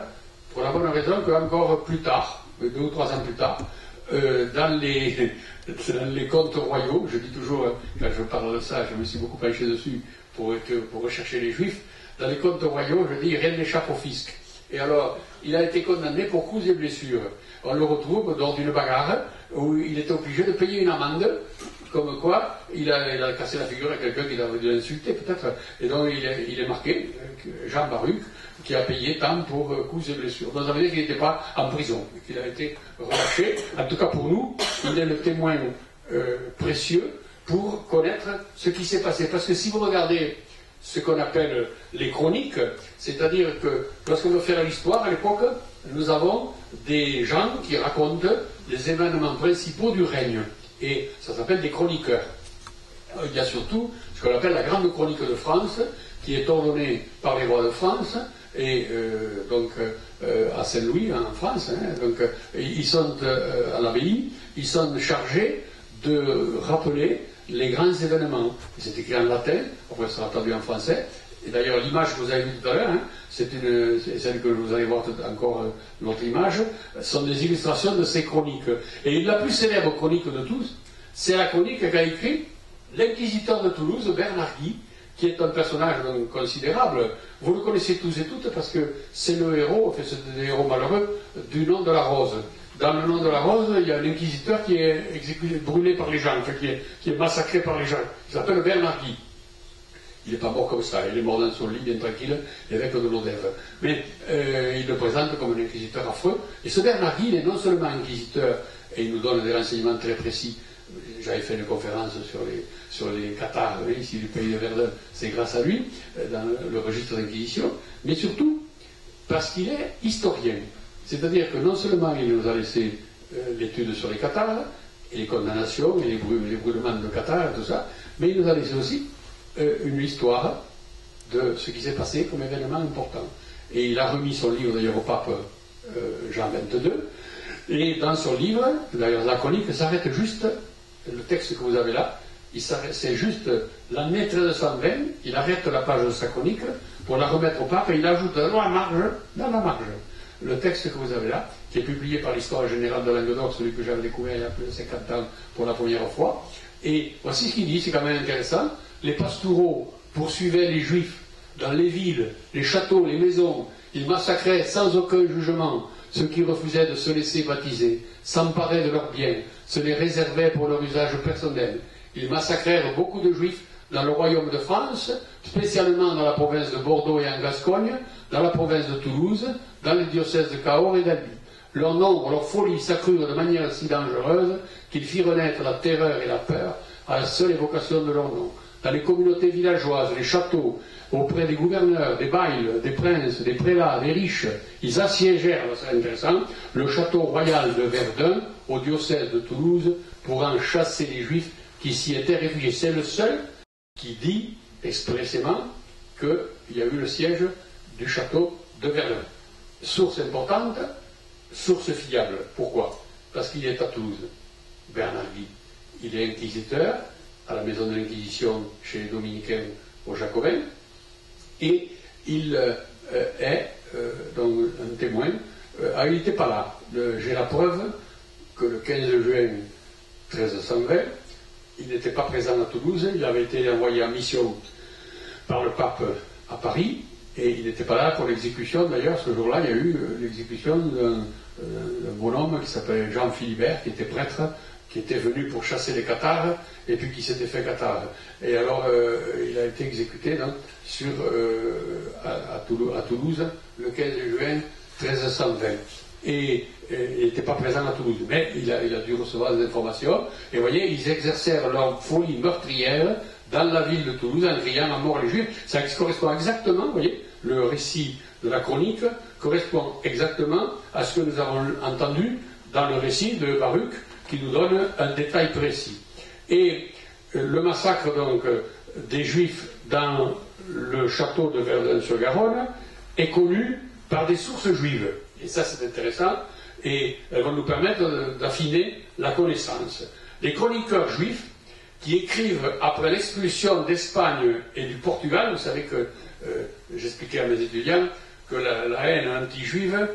pour la bonne raison qu'encore plus tard, 2 ou 3 ans plus tard, dans les contes royaux, je dis toujours, quand je parle de ça, je me suis beaucoup penché dessus pour rechercher les juifs, dans les contes royaux, je dis, rien n'échappe au fisc. Et alors, il a été condamné pour coups et blessures. On le retrouve dans une bagarre où il était obligé de payer une amende, comme quoi il a cassé la figure à quelqu'un qui l'avait dû insulter peut-être. Et donc il est marqué, Jean Baruch, qui a payé tant pour coups et blessures. Donc ça veut dire qu'il n'était pas en prison, qu'il a été relâché. En tout cas pour nous, il est le témoin précieux pour connaître ce qui s'est passé. Parce que si vous regardez ce qu'on appelle les chroniques, c'est-à-dire que lorsqu'on veut faire l'histoire, à l'époque, nous avons des gens qui racontent les événements principaux du règne. Et ça s'appelle des chroniqueurs. Il y a surtout ce qu'on appelle la Grande Chronique de France, qui est ordonnée par les rois de France, et donc à Saint-Louis, en France. Donc, ils sont à l'abbaye, ils sont chargés de rappeler les grands événements. C'est écrit en latin, après ça sera traduit en français, Et d'ailleurs, l'image que vous avez vue tout à l'heure, hein, c'est celle que vous allez voir encore l'autre image, sont des illustrations de ces chroniques. Et la plus célèbre chronique de tous, c'est la chronique qu'a écrit l'inquisiteur de Toulouse, Bernard Guy, qui est un personnage donc considérable. Vous le connaissez tous et toutes parce que c'est le héros, enfin c'est le héros malheureux, du nom de la rose. Dans le nom de la rose, il y a l'inquisiteur qui est exécuté, brûlé par les gens, enfin, qui est massacré par les gens. Il s'appelle Bernard Guy. Il n'est pas mort comme ça, il est mort dans son lit bien tranquille, évêque de Lodève. Mais il le présente comme un inquisiteur affreux. Et ce Bernard Guy, il est non seulement inquisiteur, et il nous donne des renseignements très précis. J'avais fait une conférence sur les Cathares, ici du pays de Verdun, c'est grâce à lui, dans le registre d'Inquisition, mais surtout parce qu'il est historien. C'est-à-dire que non seulement il nous a laissé l'étude sur les Cathares, et les condamnations, et les brûlements de Cathares, et tout ça, mais il nous a laissé aussi une histoire de ce qui s'est passé comme événement important. Et il a remis son livre d'ailleurs au pape Jean XXII, et dans son livre, d'ailleurs la chronique s'arrête juste, le texte que vous avez là, c'est juste l'année 1320, il arrête la page de sa chronique pour la remettre au pape et il ajoute dans la marge, le texte que vous avez là, qui est publié par l'Histoire générale de Languedoc, celui que j'avais découvert il y a plus de 50 ans pour la première fois. Et voici ce qu'il dit, c'est quand même intéressant. Les pastoureaux poursuivaient les juifs dans les villes, les châteaux, les maisons. Ils massacraient sans aucun jugement ceux qui refusaient de se laisser baptiser, s'emparaient de leurs biens, se les réservaient pour leur usage personnel. Ils massacrèrent beaucoup de juifs dans le royaume de France, spécialement dans la province de Bordeaux et en Gascogne, dans la province de Toulouse, dans les diocèses de Cahors et d'Albi. Leur nombre, leur folie s'accrurent de manière si dangereuse qu'ils firent naître la terreur et la peur à la seule évocation de leur nom. Dans les communautés villageoises, les châteaux, auprès des gouverneurs, des bails, des princes, des prélats, des riches, ils assiégèrent, c'est intéressant, le château royal de Verdun au diocèse de Toulouse pour en chasser les juifs qui s'y étaient réfugiés. C'est le seul qui dit expressément qu'il y a eu le siège du château de Verdun. Source importante, source fiable. Pourquoi? Parce qu'il est à Toulouse, Bernard Guy. Il est inquisiteur à la maison de l'Inquisition chez les Dominicains aux Jacobins, et il est donc un témoin. Il n'était pas là. J'ai la preuve que le 15 juin 1320, il n'était pas présent à Toulouse, il avait été envoyé en mission par le pape à Paris, et il n'était pas là pour l'exécution. D'ailleurs, ce jour-là, il y a eu l'exécution d'un bonhomme qui s'appelait Jean Philibert, qui était prêtre, qui était venu pour chasser les cathares, et puis qui s'était fait cathare. Et alors, il a été exécuté donc, à Toulouse, le 15 juin 1320. Et il n'était pas présent à Toulouse, mais il a dû recevoir des informations. Et vous voyez, ils exercèrent leur folie meurtrière dans la ville de Toulouse en criant à mort les Juifs. Ça correspond exactement, vous voyez, le récit de la chronique correspond exactement à ce que nous avons entendu dans le récit de Baruch, qui nous donne un détail précis. Et le massacre donc des Juifs dans le château de Verdun-sur-Garonne est connu par des sources juives. Et ça, c'est intéressant, et elles vont nous permettre d'affiner la connaissance. Les chroniqueurs juifs qui écrivent après l'expulsion d'Espagne et du Portugal, vous savez que j'expliquais à mes étudiants que la haine anti-juive,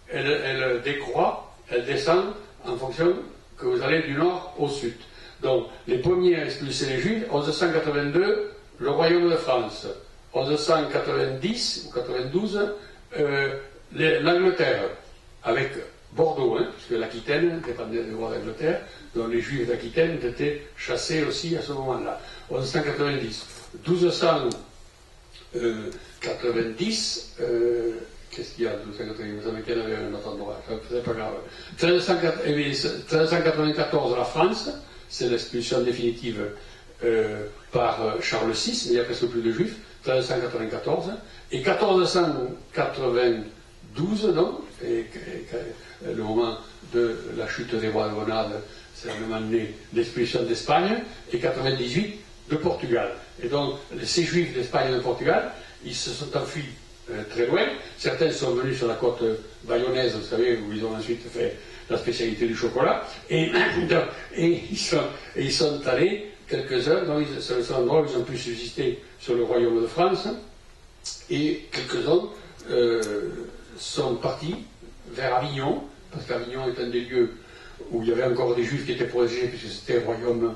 elle décroît, elle descend en fonction que vous allez du nord au sud. Donc, les premiers à expulser les Juifs, 1182, le Royaume de France. 1190 ou 92, l'Angleterre, avec Bordeaux, puisque l'Aquitaine dépendait du roi d'Angleterre, donc les Juifs d'Aquitaine étaient chassés aussi à ce moment-là. 1190. 1290, qu'est-ce qu'il y a 1290? Vous savez qu'il y en avait un autre endroit, c'est pas grave. 1394, la France, c'est l'expulsion définitive par Charles VI, mais il n'y a presque plus de Juifs. 1394, et 1492, donc, le moment de la chute des rois de Grenade, c'est le moment de l'expulsion d'Espagne, et 98 de Portugal. Et donc, ces Juifs d'Espagne et de Portugal, ils se sont enfuis très loin. Certains sont venus sur la côte bayonnaise, vous savez, où ils ont ensuite fait la spécialité du chocolat, et ils sont allés quelques heures, c'est le seul endroit où ils ont pu subsister sur le royaume de France, Et quelques-uns sont partis vers Avignon, parce qu'Avignon est un des lieux où il y avait encore des juifs qui étaient protégés, puisque c'était un royaume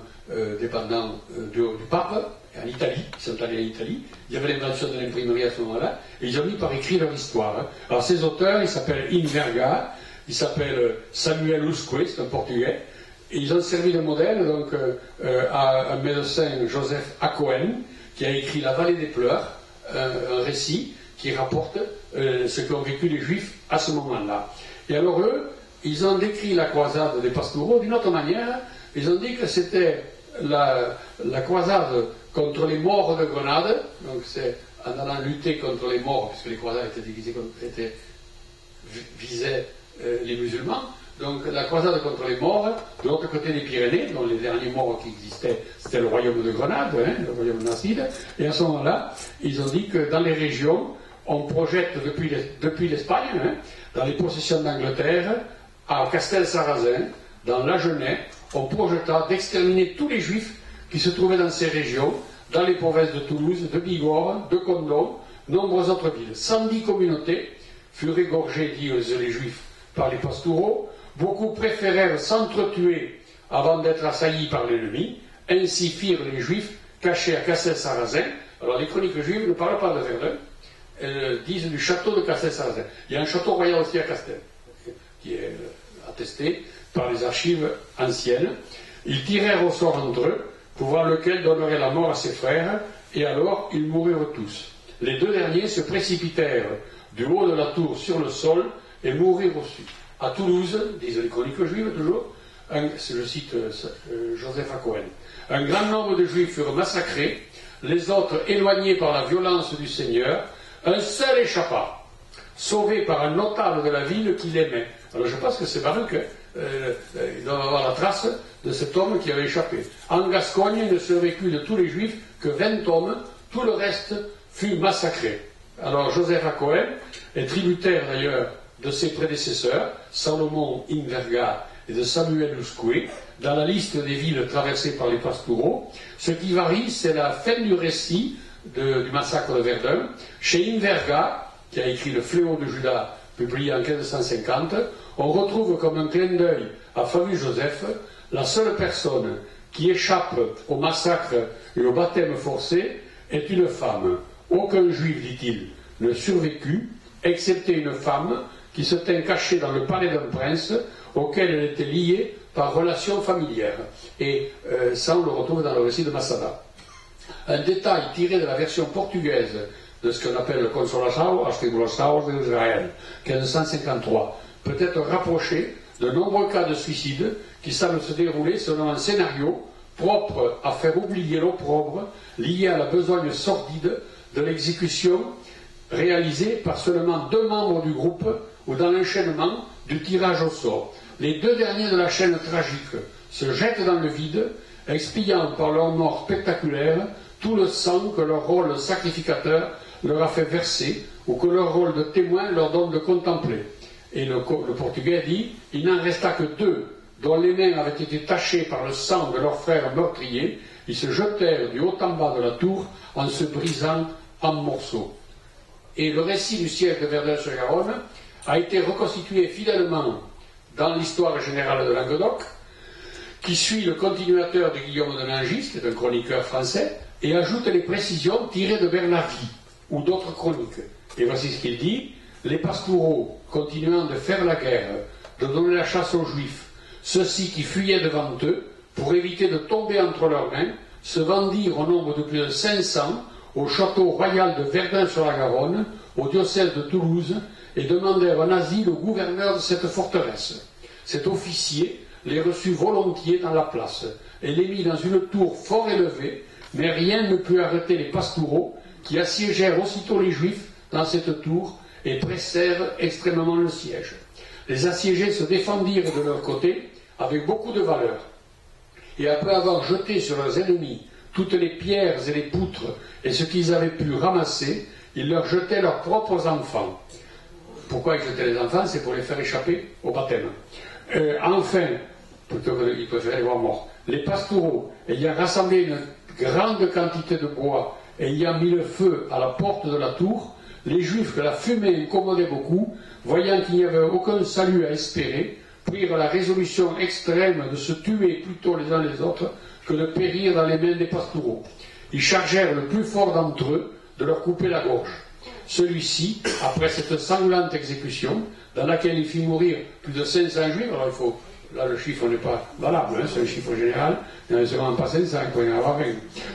dépendant du pape, en Italie. Ils sont allés en Italie. Il y avait l'invention de l'imprimerie à ce moment-là, et ils ont mis par écrit leur histoire. Hein. Alors ces auteurs, ils s'appellent Inverga, ils s'appellent Samuel Usque, c'est un portugais, et ils ont servi de modèle donc, à un médecin, Joseph Acohen, qui a écrit La vallée des pleurs, un récit qui rapporte ce qu'ont vécu les juifs à ce moment-là. Et alors eux, ils ont décrit la croisade des Pastoureaux d'une autre manière. Ils ont dit que c'était la croisade contre les morts de Grenade, donc c'est en allant lutter contre les morts, puisque les croisades visaient les musulmans. Donc la croisade contre les morts, de l'autre côté des Pyrénées, dont les derniers morts qui existaient, c'était le royaume de Grenade, hein, le royaume nacide. Et à ce moment-là, ils ont dit que dans les régions, on projette depuis l'Espagne, hein, dans les possessions d'Angleterre, à Castel-Sarrazin, dans l'Agenais, on projeta d'exterminer tous les juifs qui se trouvaient dans ces régions, dans les provinces de Toulouse, de Bigorre, de Condom, nombreuses autres villes. 110 communautés furent égorgées, disent les juifs, par les Pastoureaux. Beaucoup préférèrent s'entretuer avant d'être assaillis par l'ennemi. Ainsi firent les juifs cachés à Castel-Sarrazin. Alors les chroniques juives ne parlent pas de Verdun, elles disent du château de Castel-Sarrazin. Il y a un château royal aussi à Castel, qui est attesté par les archives anciennes. Ils tirèrent au sort entre eux, pour voir lequel donnerait la mort à ses frères, et alors ils moururent tous. Les deux derniers se précipitèrent du haut de la tour sur le sol et mourirent aussi. À Toulouse, disent les chroniques juives toujours, je cite Joseph Acohen, un grand nombre de juifs furent massacrés, les autres éloignés par la violence du Seigneur, un seul échappa, sauvé par un notable de la ville qui l'aimait. Alors je pense que c'est Baruch, il doit avoir la trace de cet homme qui avait échappé. En Gascogne, il ne survécut de tous les juifs que 20 hommes, tout le reste fut massacré. Alors Joseph Acohen est tributaire d'ailleurs de ses prédécesseurs, Salomon Inverga et de Samuel Usque, dans la liste des villes traversées par les Pastoureaux. Ce qui varie, c'est la fin du récit du massacre de Verdun. Chez Inverga, qui a écrit Le Fléau de Judas, publié en 1550, on retrouve comme un clin d'œil à Flavius Joseph la seule personne qui échappe au massacre et au baptême forcé est une femme. Aucun juif, dit-il, ne survécut, excepté une femme qui se tint cachée dans le palais d'un prince auquel elle était liée par relation familière. Et ça, on le retrouve dans le récit de Massada. Un détail tiré de la version portugaise de ce qu'on appelle le Consolação, as Tribulações de Israël, 1553, peut être rapproché de nombreux cas de suicide qui semblent se dérouler selon un scénario propre à faire oublier l'opprobre lié à la besogne sordide de l'exécution réalisée par seulement 2 membres du groupe ou dans l'enchaînement du tirage au sort. Les 2 derniers de la chaîne tragique se jettent dans le vide, expiant par leur mort spectaculaire tout le sang que leur rôle de sacrificateur leur a fait verser ou que leur rôle de témoin leur donne de contempler. Et le Portugais dit, il n'en resta que 2, dont les mains avaient été tachées par le sang de leurs frères meurtriers. Ils se jetèrent du haut en bas de la tour en se brisant en morceaux. Et le récit du siège de Verdun-sur-Garonne a été reconstitué fidèlement dans l'histoire générale de Languedoc, qui suit le continuateur de Guillaume de Nangis, qui est un chroniqueur français, et ajoute les précisions tirées de Bernavie ou d'autres chroniques. Et voici ce qu'il dit. Les Pastoureaux, continuant de faire la guerre, de donner la chasse aux Juifs, ceux-ci qui fuyaient devant eux, pour éviter de tomber entre leurs mains, se vendirent au nombre de plus de 500 au château royal de Verdun-sur-la-Garonne, au diocèse de Toulouse, et demandèrent un asile au gouverneur de cette forteresse. Cet officier les reçut volontiers dans la place, et les mit dans une tour fort élevée, mais rien ne put arrêter les Pastoureaux, qui assiégèrent aussitôt les Juifs dans cette tour, et pressèrent extrêmement le siège. Les assiégés se défendirent de leur côté avec beaucoup de valeur. Et après avoir jeté sur leurs ennemis toutes les pierres et les poutres et ce qu'ils avaient pu ramasser, ils leur jetaient leurs propres enfants. Pourquoi ils jetaient les enfants? C'est pour les faire échapper au baptême. Enfin, plutôt qu'ils préféraient les voir morts, les Pastoureaux, ayant rassemblé une grande quantité de bois ayant mis le feu à la porte de la tour, les Juifs, que la fumée incommodait beaucoup, voyant qu'il n'y avait aucun salut à espérer, prirent la résolution extrême de se tuer plutôt les uns les autres que de périr dans les mains des pastoureaux. Ils chargèrent le plus fort d'entre eux de leur couper la gorge. Celui-ci, après cette sanglante exécution, dans laquelle il fit mourir plus de 500 Juifs, alors là le chiffre n'est pas valable, c'est un chiffre général, il n'y en a seulement pas 500, il peut y en avoir 20,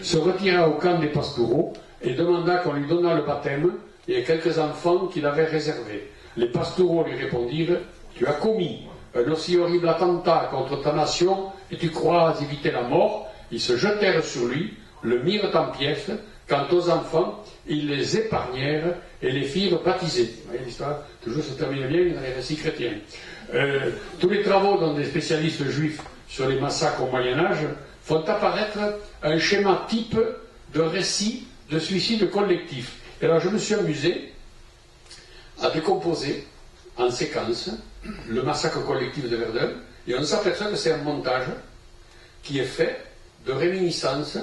se retira au camp des pastoureaux et demanda qu'on lui donnât le baptême et quelques enfants qu'il avait réservés. Les pastoureaux lui répondirent: tu as commis un aussi horrible attentat contre ta nation et tu crois éviter la mort. Ils se jetèrent sur lui, le mirent en pièces. Quant aux enfants, ils les épargnèrent et les firent baptiser. Vous voyez, l'histoire toujours se termine bien dans les récits chrétiens. Tous les travaux dont des spécialistes juifs sur les massacres au Moyen-Âge font apparaître un schéma type de récit de suicide collectif. Et alors je me suis amusé à décomposer en séquence le massacre collectif de Verdun, et on s'aperçoit que c'est un montage qui est fait de réminiscences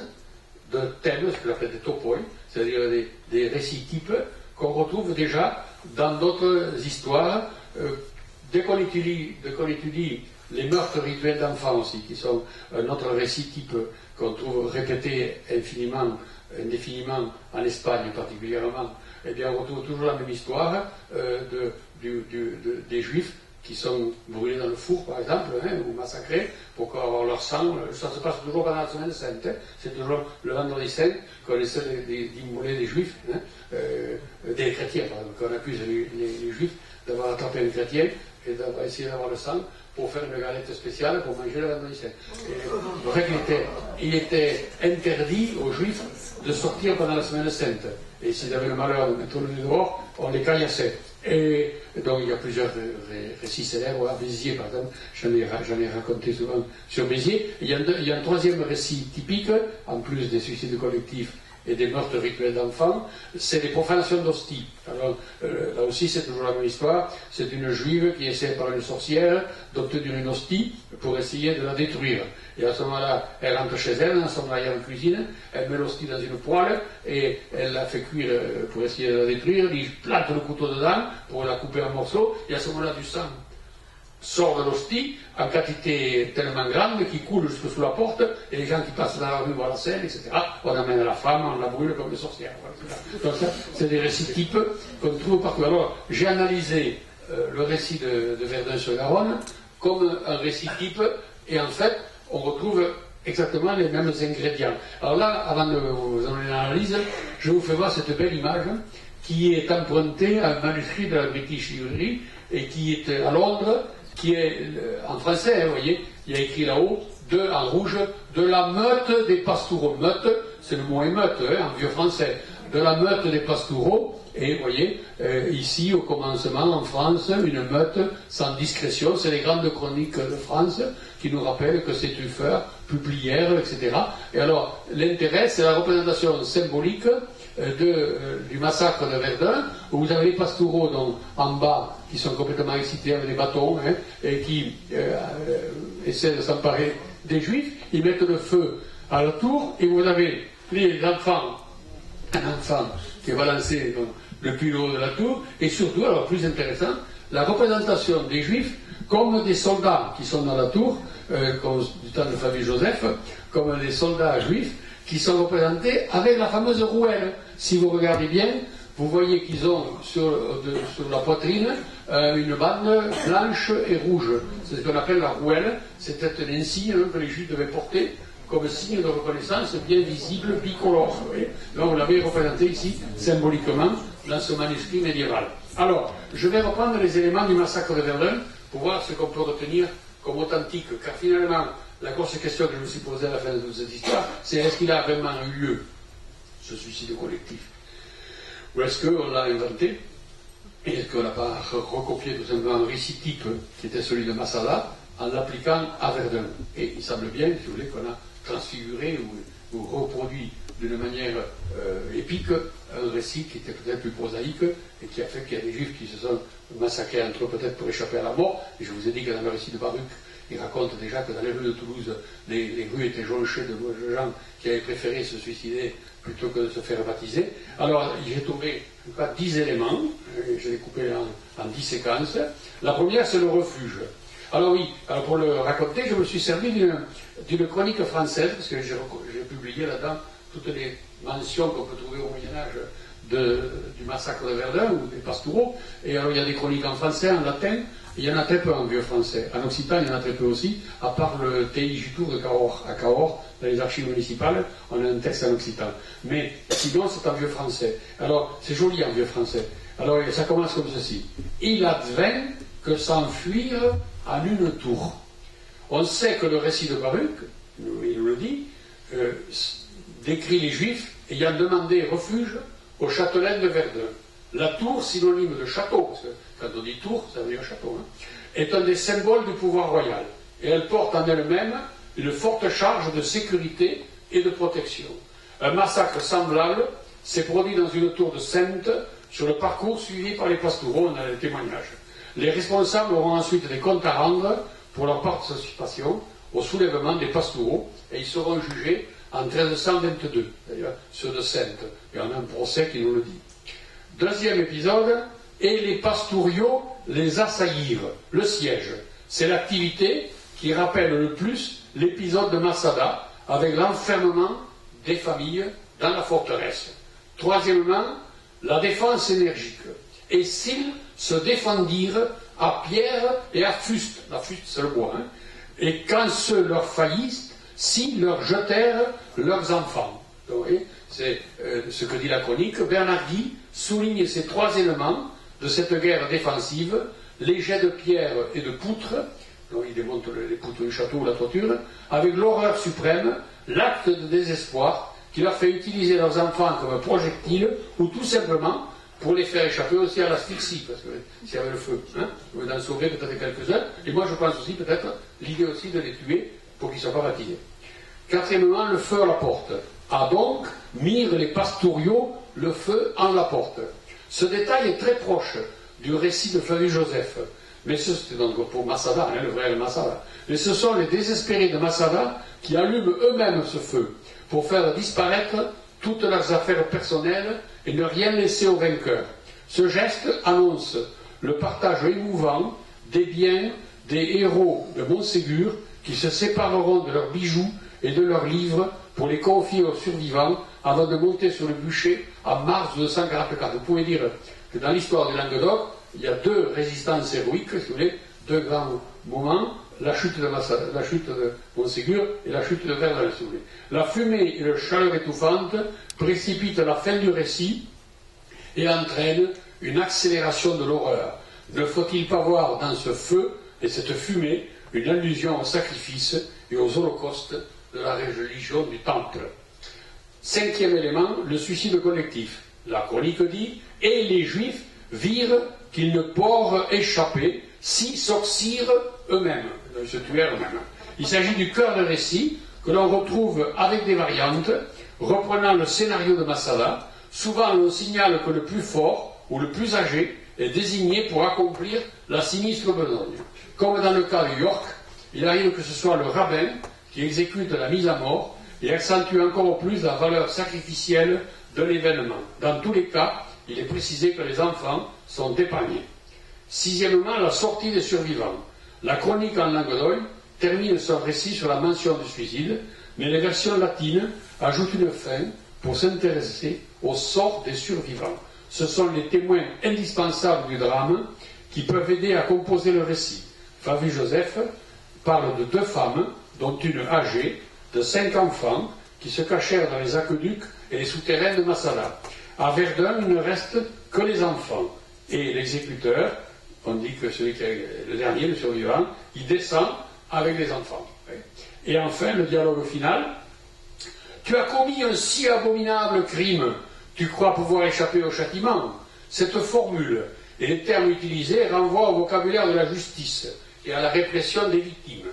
de thèmes, ce qu'on appelle des topoi, c'est-à-dire des récits types qu'on retrouve déjà dans d'autres histoires. Dès qu'on étudie les meurtres rituels d'enfants aussi, qui sont un autre récit type qu'on trouve répété indéfiniment en Espagne particulièrement, eh bien on retrouve toujours la même histoire des Juifs qui sont brûlés dans le four, par exemple, ou massacrés pour avoir leur sang. Ça se passe toujours pendant la semaine sainte. C'est toujours le vendredi saint qu'on essaie d'immoler des Juifs, des chrétiens, qu'on accuse les Juifs d'avoir attrapé un chrétien et d'avoir essayé d'avoir le sang pour faire une galette spéciale pour manger le vendredi saint. En fait, il était interdit aux Juifs de sortir pendant la semaine sainte. Et s'ils avaient le malheur de mettre le nez dehors, on les caillassait. Et donc il y a plusieurs récits célèbres. À Béziers, par exemple, j'en ai raconté souvent sur Béziers. Il y a un troisième récit typique, en plus des suicides collectifs et des meurtres rituels d'enfants, c'est les profanations d'hosties. Alors là aussi c'est toujours la même histoire, c'est une juive qui essaie par une sorcière d'obtenir une hostie pour essayer de la détruire. Et à ce moment-là, elle rentre chez elle, dans son arrière-cuisine, elle met l'hostie dans une poêle et elle la fait cuire pour essayer de la détruire, il plante le couteau dedans pour la couper en morceaux, et à ce moment-là du sang sort de l'hostie en quantité tellement grande qui coule jusque sous la porte, et les gens qui passent dans la rue voient la scène, etc. On amène la femme, on la brûle comme une sorcière. Voilà. Donc ça, c'est des récits types qu'on trouve partout. Alors, j'ai analysé le récit de Verdun-sur-Garonne comme un récit type, et en fait, on retrouve exactement les mêmes ingrédients. Alors là, avant de vous en donner l'analyse, je vous fais voir cette belle image qui est empruntée à un manuscrit de la British Library et qui est à Londres, qui est en français, vous voyez, il y a écrit là-haut, en rouge, de la meute des pastoureaux. Meute, c'est le mot émeute, en vieux français. De la meute des pastoureaux, et vous voyez, ici, au commencement, en France, une meute sans discrétion, c'est les grandes chroniques de France qui nous rappellent que c'est tuffeur, publière, etc. Et alors, l'intérêt, c'est la représentation symbolique du massacre de Verdun, où vous avez les pastoureaux donc, en bas qui sont complètement excités avec des bâtons et qui essaient de s'emparer des Juifs. Ils mettent le feu à la tour et vous avez les enfants, un enfant qui est balancé donc, depuis le haut de la tour, et surtout, alors plus intéressant, la représentation des Juifs comme des soldats qui sont dans la tour, comme du temps de Flavie Joseph, comme des soldats juifs qui sont représentés avec la fameuse rouelle. Si vous regardez bien, vous voyez qu'ils ont sur la poitrine une bande blanche et rouge. C'est ce qu'on appelle la rouelle. C'était un insigne que les Juifs devaient porter comme signe de reconnaissance bien visible, bicolore. Donc vous l'avez représenté ici symboliquement dans ce manuscrit médiéval. Alors, je vais reprendre les éléments du massacre de Verdun pour voir ce qu'on peut retenir comme authentique, car finalement, la grosse question que je me suis posée à la fin de toute cette histoire, c'est est-ce qu'il a vraiment eu lieu, ce suicide collectif? Ou est-ce qu'on l'a inventé? Et est-ce qu'on n'a pas recopié tout simplement un récit type qui était celui de Massada en l'appliquant à Verdun? Et il semble bien, si vous voulez, qu'on a transfiguré ou reproduit d'une manière épique un récit qui était peut-être plus prosaïque et qui a fait qu'il y a des Juifs qui se sont massacrés entre eux peut-être pour échapper à la mort. Et je vous ai dit que dans le récit de Baruch, il raconte déjà que dans les rues de Toulouse, les rues étaient jonchées de gens qui avaient préféré se suicider plutôt que de se faire baptiser. Alors j'ai trouvé en tout cas 10 éléments, je l'ai coupé en 10 séquences. La première, c'est le refuge. Alors oui, alors pour le raconter, je me suis servi d'une chronique française, parce que j'ai publié là-dedans toutes les mentions qu'on peut trouver au Moyen-Âge du massacre de Verdun ou des Pastoureaux. Et alors il y a des chroniques en français, en latin, il y en a très peu en vieux français. En occitan, il y en a très peu aussi, à part le TI Jutour de Cahors. À Cahors, dans les archives municipales, on a un texte en occitan. Mais sinon, c'est en vieux français. Alors, c'est joli en vieux français. Alors, ça commence comme ceci. Il advint que s'enfuirent en une tour. On sait que le récit de Baruch, il nous le dit, décrit les Juifs ayant demandé refuge au châtelaine de Verdun. La tour, synonyme de château, parce que quand on dit tour, ça veut dire château, est un des symboles du pouvoir royal. Et elle porte en elle-même une forte charge de sécurité et de protection. Un massacre semblable s'est produit dans une tour de Sainte sur le parcours suivi par les Pastoureaux, on a les témoignages. Les responsables auront ensuite des comptes à rendre pour leur participation au soulèvement des Pastoureaux et ils seront jugés en 1322, d'ailleurs ceux de Sainte. Il y en a un procès qui nous le dit. Deuxième épisode, et les Pastouriaux les assaillirent, le siège. C'est l'activité qui rappelle le plus l'épisode de Massada, avec l'enfermement des familles dans la forteresse. Troisièmement, la défense énergique. Et s'ils se défendirent à pierre et à fuste, la fuste c'est le bois, et quand ceux leur faillissent, s'ils leur jetèrent leurs enfants. Donc, vous voyez, c'est ce que dit la chronique. Bernardi souligne ces trois éléments de cette guerre défensive, les jets de pierre et de poutres, donc il démontre les poutres du château ou la toiture, avec l'horreur suprême, l'acte de désespoir qui leur fait utiliser leurs enfants comme projectiles ou tout simplement pour les faire échapper aussi à l'asphyxie, parce que s'il y avait le feu, on va en sauver peut-être quelques-uns, et moi je pense aussi peut-être l'idée aussi de les tuer pour qu'ils ne soient pas baptisés. Quatrièmement, le feu à la porte. A donc mirent les Pastouriaux le feu en la porte. Ce détail est très proche du récit de Flavius Joseph, mais c'était donc pour Massada, le vrai Massada. Mais ce sont les désespérés de Massada qui allument eux-mêmes ce feu pour faire disparaître toutes leurs affaires personnelles et ne rien laisser aux vainqueurs. Ce geste annonce le partage émouvant des biens des héros de Montségur qui se sépareront de leurs bijoux et de leurs livres pour les confier aux survivants avant de monter sur le bûcher en mars 244. Vous pouvez dire que dans l'histoire du Languedoc, il y a deux résistances héroïques, si vous voulez, deux grands moments, la chute de Montségur et la chute de Verdun, si vous voulez. La fumée et la chaleur étouffante précipitent la fin du récit et entraînent une accélération de l'horreur. Ne faut-il pas voir dans ce feu et cette fumée une allusion aux sacrifices et aux holocaustes de la religion du Temple? Cinquième élément, le suicide collectif. La chronique dit « Et les Juifs virent qu'ils ne pourrent échapper si sorcirent eux-mêmes », se tuèrent eux-mêmes. Il s'agit du cœur de récit que l'on retrouve avec des variantes, reprenant le scénario de Massada. Souvent, on signale que le plus fort ou le plus âgé est désigné pour accomplir la sinistre besogne. Comme dans le cas de York, il arrive que ce soit le rabbin qui exécute la mise à mort et accentue encore plus la valeur sacrificielle de l'événement. Dans tous les cas, il est précisé que les enfants sont épargnés. Sixièmement, la sortie des survivants. La chronique en Languedoc termine son récit sur la mention du suicide, mais les versions latines ajoutent une fin pour s'intéresser au sort des survivants. Ce sont les témoins indispensables du drame qui peuvent aider à composer le récit. Flavius Joseph parle de deux femmes, dont une âgée, de 5 enfants qui se cachèrent dans les aqueducs et les souterrains de Massada. À Verdun, il ne reste que les enfants. Et l'exécuteur, on dit que celui qui est le dernier, le survivant, il descend avec les enfants. Et enfin, le dialogue final. Tu as commis un si abominable crime, tu crois pouvoir échapper au châtiment. Cette formule et les termes utilisés renvoient au vocabulaire de la justice et à la répression des victimes.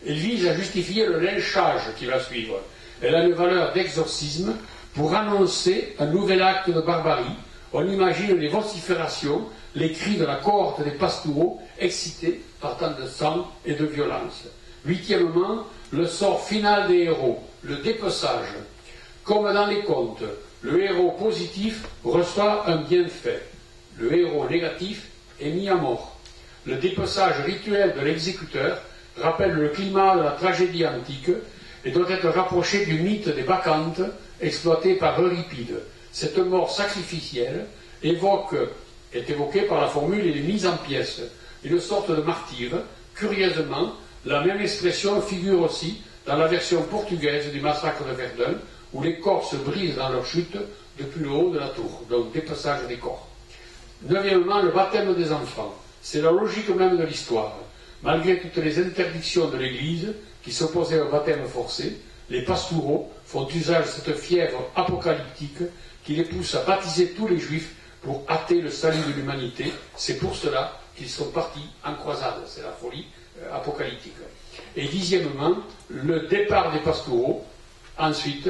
Elle vise à justifier le lynchage qui va suivre. Elle a une valeur d'exorcisme pour annoncer un nouvel acte de barbarie. On imagine les vociférations, les cris de la cohorte des pastoureaux excités par tant de sang et de violence. Huitièmement, le sort final des héros, le dépeçage. Comme dans les contes, le héros positif reçoit un bienfait. Le héros négatif est mis à mort. Le dépeçage rituel de l'exécuteur rappelle le climat de la tragédie antique et doit être rapproché du mythe des bacchantes exploité par Euripide. Cette mort sacrificielle est évoquée par la formule et mise en pièces, une sorte de martyre. Curieusement, la même expression figure aussi dans la version portugaise du massacre de Verdun, où les corps se brisent dans leur chute depuis le haut de la tour, donc dépeçage des corps. Neuvièmement, le baptême des enfants. C'est la logique même de l'histoire. Malgré toutes les interdictions de l'Église qui s'opposaient au baptême forcé, les pastoureaux font usage de cette fièvre apocalyptique qui les pousse à baptiser tous les juifs pour hâter le salut de l'humanité. C'est pour cela qu'ils sont partis en croisade. C'est la folie apocalyptique. Et dixièmement, le départ des pastoureaux. Ensuite,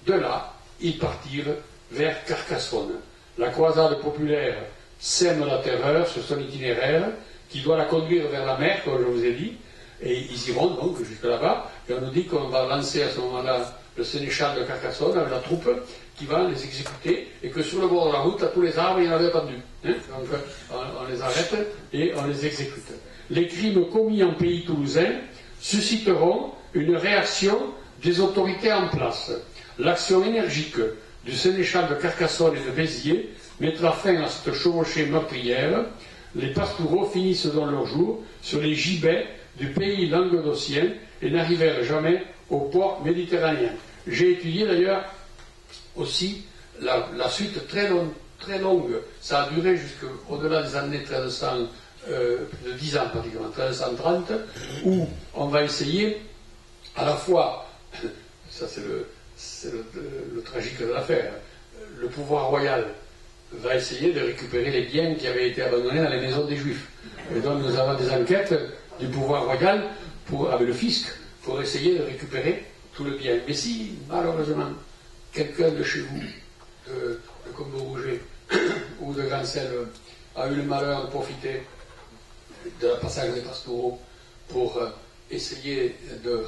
de là, ils partirent vers Carcassonne. La croisade populaire sème la terreur sur son itinéraire, qui doit la conduire vers la mer, comme je vous ai dit, et ils iront donc jusque là-bas, et on nous dit qu'on va lancer à ce moment-là le sénéchal de Carcassonne avec la troupe qui va les exécuter, et que sur le bord de la route, à tous les arbres, il y en avait attendu. Donc on les arrête et on les exécute. Les crimes commis en pays toulousain susciteront une réaction des autorités en place. L'action énergique du sénéchal de Carcassonne et de Béziers mettra fin à cette chevauchée meurtrière. Les pastoureaux finissent dans leur jour sur les gibets du pays languedocien et n'arrivèrent jamais au port méditerranéen. J'ai étudié d'ailleurs aussi la suite très longue. Ça a duré jusqu'au-delà des années 1300, de 10 ans pratiquement, 1330, où on va essayer à la fois, ça c'est le tragique de l'affaire, le pouvoir royal va essayer de récupérer les biens qui avaient été abandonnés dans les maisons des Juifs. Et donc nous avons des enquêtes du pouvoir royal avec le fisc pour essayer de récupérer tout le bien. Mais si, malheureusement, quelqu'un de chez vous, de Combeau-Rouget ou de Grancel, a eu le malheur de profiter de la passage des pastoureaux pour essayer de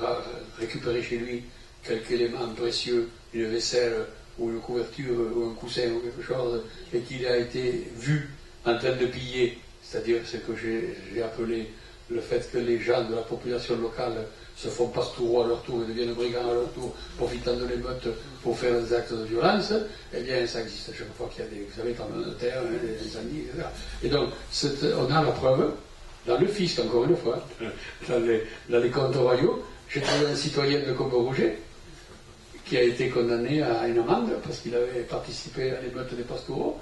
récupérer chez lui quelques éléments précieux, une vaisselle ou une couverture ou un coussin ou quelque chose, et qu'il a été vu en train de piller, c'est-à-dire ce que j'ai appelé le fait que les gens de la population locale se font pastoureaux à leur tour et deviennent brigands à leur tour, profitant de l'émeute pour faire des actes de violence, eh bien ça existe chaque fois qu'il y a des, vous savez, tremblements de terre, des incendies, etc. Et donc, on a la preuve, dans le fisc, encore une fois, dans les comptes royaux. J'ai trouvé un citoyen de Combeau-Rouget qui a été condamné à une amende parce qu'il avait participé à l'émeute des pastoureaux,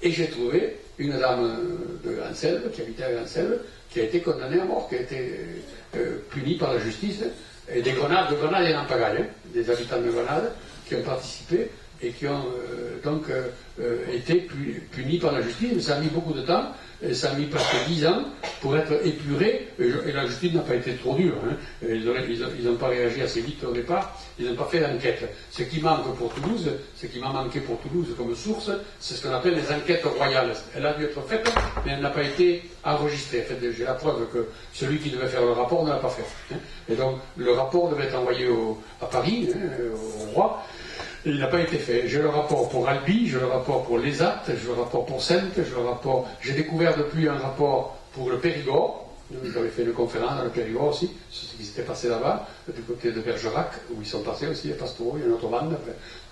et j'ai trouvé une dame de Grancel, qui habitait à Grancel, qui a été condamnée à mort, qui a été punie par la justice, et de Grenade, il y en a en pagaille, hein, des habitants de Grenade qui ont participé et qui ont donc été punis par la justice. Mais ça a mis beaucoup de temps, et ça a mis presque 10 ans pour être épuré, et la justice n'a pas été trop dure. Hein. Ils n'ont pas réagi assez vite au départ, ils n'ont pas fait d'enquête. Ce qui manque pour Toulouse, ce qui m'a manqué pour Toulouse comme source, c'est ce qu'on appelle les enquêtes royales. Elle a dû être faite, mais elle n'a pas été enregistrée. En fait, j'ai la preuve que celui qui devait faire le rapport ne l'a pas fait. Hein. Et donc, le rapport devait être envoyé à Paris, hein, au roi. Il n'a pas été fait. J'ai le rapport pour Albi, j'ai le rapport pour Les Attes, j'ai le rapport pour Saintes, j'ai découvert depuis un rapport pour le Périgord. J'avais fait une conférence dans le Périgord aussi, sur ce qui s'était passé là-bas, du côté de Bergerac, où ils sont passés aussi, les pastoraux, il y a une autre bande,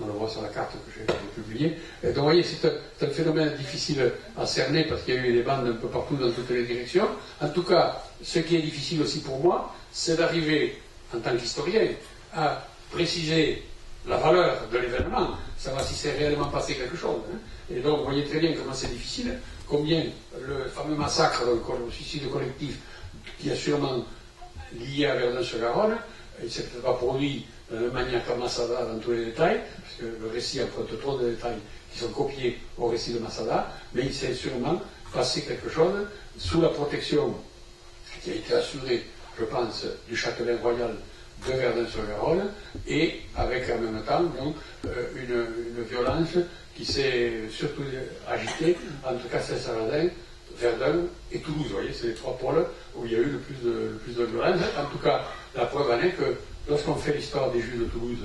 on le voit sur la carte que j'ai publiée. Et donc, vous voyez, c'est un phénomène difficile à cerner, parce qu'il y a eu des bandes un peu partout dans toutes les directions. En tout cas, ce qui est difficile aussi pour moi, c'est d'arriver, en tant qu'historien, à préciser la valeur de l'événement, savoir si c'est réellement passé quelque chose. Hein. Et donc, vous voyez très bien comment c'est difficile, combien le fameux massacre, le suicide collectif, qui est sûrement lié à Verdun-sur-Garonne, il ne s'est peut-être pas produit de la même manière qu'à Massada dans tous les détails, parce que le récit emprunte trop de détails qui sont copiés au récit de Massada, mais il s'est sûrement passé quelque chose sous la protection qui a été assurée, je pense, du châtelain royal de Verdun-sur-Garonne, et avec en même temps donc, une violence qui s'est surtout agitée entre Castelsaradin, Verdun et Toulouse. Vous voyez, c'est les trois pôles où il y a eu le plus de violence. En tout cas, la preuve en est que lorsqu'on fait l'histoire des Juifs de Toulouse,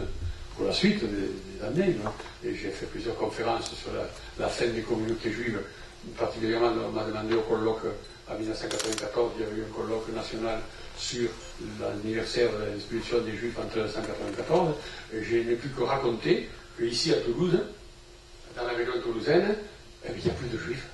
pour la suite des années, et j'ai fait plusieurs conférences sur la fin des communautés juives, particulièrement on m'a demandé au colloque en 1994, il y avait eu un colloque national sur l'anniversaire de l'expulsion des Juifs en 1994, et je n'ai plus que raconter qu'ici à Toulouse, dans la région toulousaine, il n'y a plus de Juifs.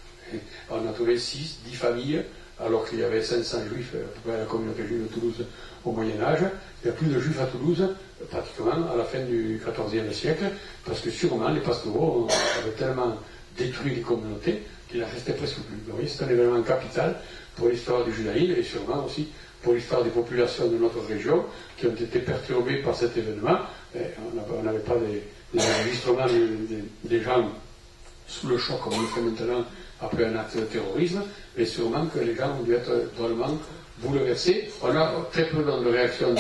On a trouvé 10 familles, alors qu'il y avait 500 Juifs, à peu près à la communauté juive de Toulouse au Moyen-Âge. Il n'y a plus de Juifs à Toulouse, pratiquement, à la fin du XIVe siècle, parce que sûrement les pastoraux avaient tellement détruit les communautés qu'il en restait presque plus. Vous voyez, c'est un événement capital pour l'histoire du judaïsme et sûrement aussi pour l'histoire des populations de notre région qui ont été perturbées par cet événement. On n'avait pas des enregistrements des gens sous le choc comme on le fait maintenant après un acte de terrorisme, mais sûrement que les gens ont dû être drôlement bouleversés. On a très peu de réactions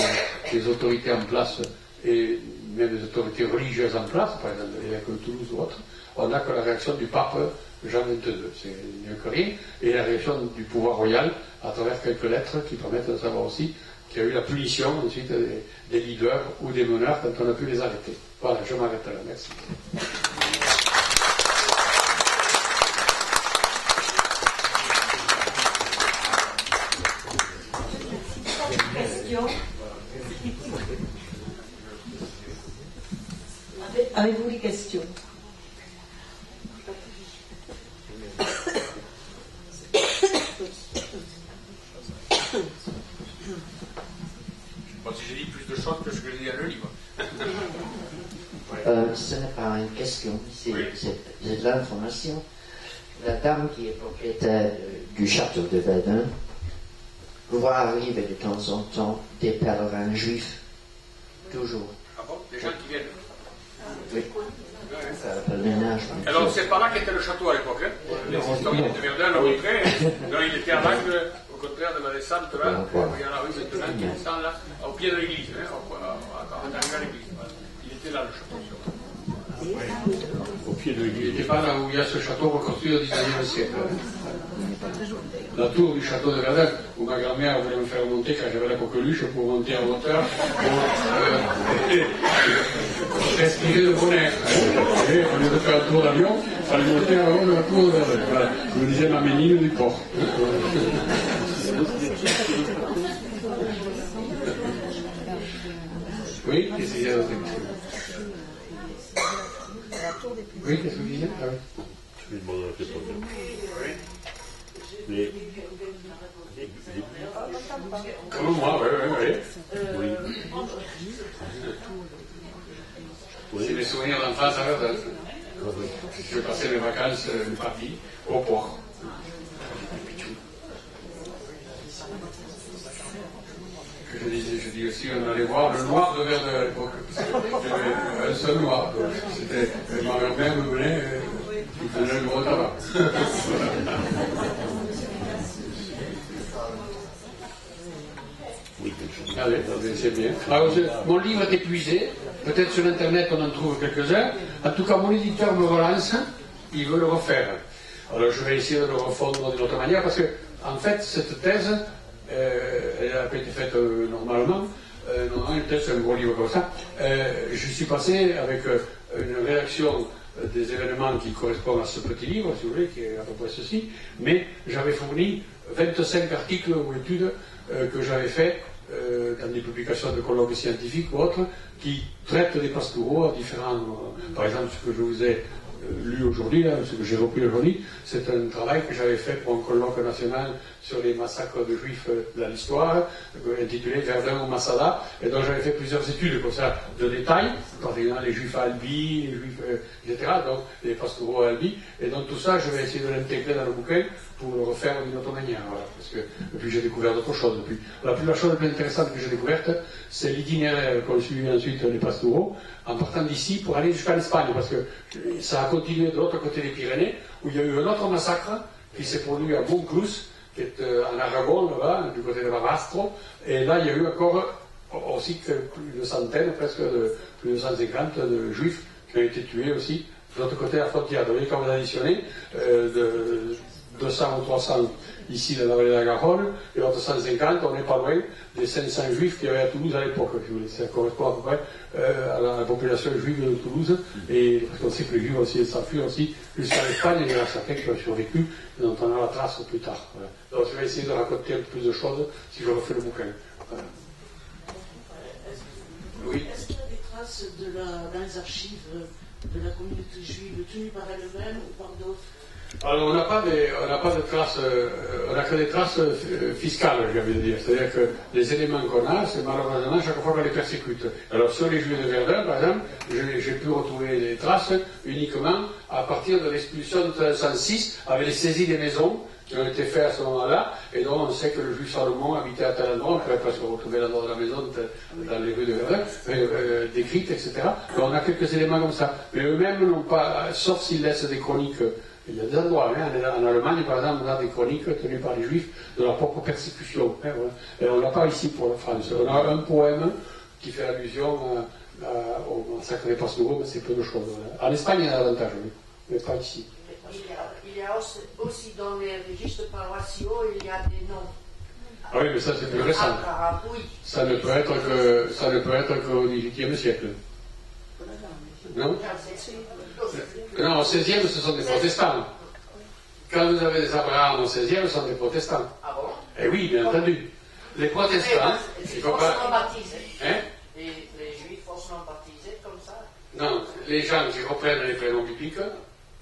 des autorités en place et même des autorités religieuses en place, par exemple l'évêque de Toulouse ou autre. On n'a que la réaction du pape Jean XXII, c'est mieux que rien, et la réaction du pouvoir royal à travers quelques lettres qui permettent de savoir aussi qu'il y a eu la punition ensuite des leaders ou des meneurs quand on a pu les arrêter. Voilà, je m'arrête là, merci. Avez-vous des questions? Bon, si j'ai dit plus de choses que ce que j'ai dit dans le livre. Ce n'est pas une question, c'est de l'information. La dame qui est propriétaire du château de Verdun voit arriver de temps en temps des pèlerins juifs, toujours. Ah bon? Des gens qui viennent? Oui. Faire le pèlerinage. Alors c'est par là qu'était le château à l'époque. Les historiens de Verdun l'ont montré. Il était à l'angle, au contraire de la descente là. Il y a la rue Sainte-Anne qui descend là, au pied de l'église, en arrivant à l'église. Il était là le château. Au pied de l'église. Il n'était pas là où il y a ce château reconstruit au XIXe siècle. La tour du château de Verdun, où ma grand-mère voulait me faire monter quand j'avais la coqueluche pour monter en hauteur, pour respirer le bonheur. Au lieu de faire un tour d'avion, il fallait monter en haut de la tour de Verdun. Voilà, je me disais ma ménine du port. Oui, qu'est-ce qu'il y a d'autre? Oui, qu'est-ce que vous disiez? Ah oui. Je lui demande la question. Oui. Mais... Comme moi, oui. C'est des souvenirs d'enfance à Verdun. Je passais mes vacances, une partie, au port. Je dis aussi, on allait voir le noir de Verdun à l'époque. J'avais un seul noir. C'était ma grand-mère me venait, il faisait le gros tabac. Allez, c'est bien. Alors, mon livre est épuisé. Peut-être sur Internet on en trouve quelques-uns. En tout cas, mon éditeur me relance. Il veut le refaire. Alors, je vais essayer de le refondre d'une autre manière parce que, en fait, cette thèse, elle n'a pas été faite normalement. Normalement, une thèse, c'est un gros livre comme ça. Je suis passé avec une réaction des événements qui correspondent à ce petit livre, si vous voulez, qui est à peu près ceci. Mais j'avais fourni 25 articles ou études que j'avais fait dans des publications de colloques scientifiques ou autres, qui traitent des pastoraux à différents... par exemple, ce que je vous ai lu aujourd'hui, ce que j'ai repris aujourd'hui, c'est un travail que j'avais fait pour un colloque national sur les massacres de juifs dans l'histoire, intitulé Verdun au Massada, et donc j'avais fait plusieurs études comme ça de détail, particulièrement les juifs à Albi, les juifs, etc., donc les pastoraux à Albi, et donc tout ça, je vais essayer de l'intégrer dans le bouquin pour le refaire d'une autre manière, voilà, parce que depuis j'ai découvert d'autres choses depuis. La chose la plus intéressante que j'ai découverte, c'est l'itinéraire qu'ont suivi ensuite les pastoraux, en partant d'ici pour aller jusqu'à l'Espagne, parce que ça a continué de l'autre côté des Pyrénées, où il y a eu un autre massacre qui s'est produit à Montclús, qui est en Aragon, là-bas, du côté de Barbastro, et là il y a eu encore aussi que plus de centaines, presque plus de 150 de juifs qui ont été tués aussi de l'autre côté de la frontière. Donc, quand vous additionnez de 200 ou 300 ici dans la vallée de la Garonne, et l'autre 150, on n'est pas loin des 500 juifs qu'il y avait à Toulouse à l'époque. Ça correspond à peu près à la population juive de Toulouse, et parce qu'on sait que les juifs ont essayé de s'enfuir aussi jusqu'à l'Espagne, et il y en a certains qui ont survécu, et dont on a la trace plus tard. Voilà. Donc je vais essayer de raconter un peu plus de choses si je refais le bouquin. Voilà. Oui. Est-ce qu'il y a des traces dans les archives de la communauté juive tenues par elle-même ou par d'autres? Alors on n'a pas de traces, on n'a que des traces fiscales, j'ai envie de dire. C'est-à-dire que les éléments qu'on a, c'est malheureusement chaque fois qu'on les persécute. Alors sur les Juifs de Verdun, par exemple, j'ai pu retrouver des traces uniquement à partir de l'expulsion de 1906, avec les saisies des maisons qui ont été faites à ce moment-là, et donc on sait que le juif Salomon habitait à tel endroit, on pourrait presque retrouver l'endroit de la maison dans les rues de Verdun, décrites, etc. Donc on a quelques éléments comme ça. Mais eux-mêmes n'ont pas, sauf s'ils laissent des chroniques. Il y a des endroits, hein, en Allemagne par exemple, on a des chroniques tenues par les Juifs de leur propre persécution. Hein, voilà. Et on l'a pas ici pour la France. On a un poème qui fait allusion au massacre des Pastoraux, mais c'est peu de choses. Voilà. En Espagne, il y en a davantage, oui, mais pas ici. Il y a aussi dans les registres paroissiaux, il y a des noms. Ah oui, mais ça c'est plus récent. Ça ne peut être qu'au XVIIIe siècle. Non? Non, au XVIe, ce sont des protestants. Quand vous avez des Abraham au XVIe, ce sont des protestants. Ah bon? Eh oui, bien entendu. Les protestants, il faut pas. Hein? Les juifs faussement baptisés comme ça? Non, les gens qui reprennent les prénoms bibliques,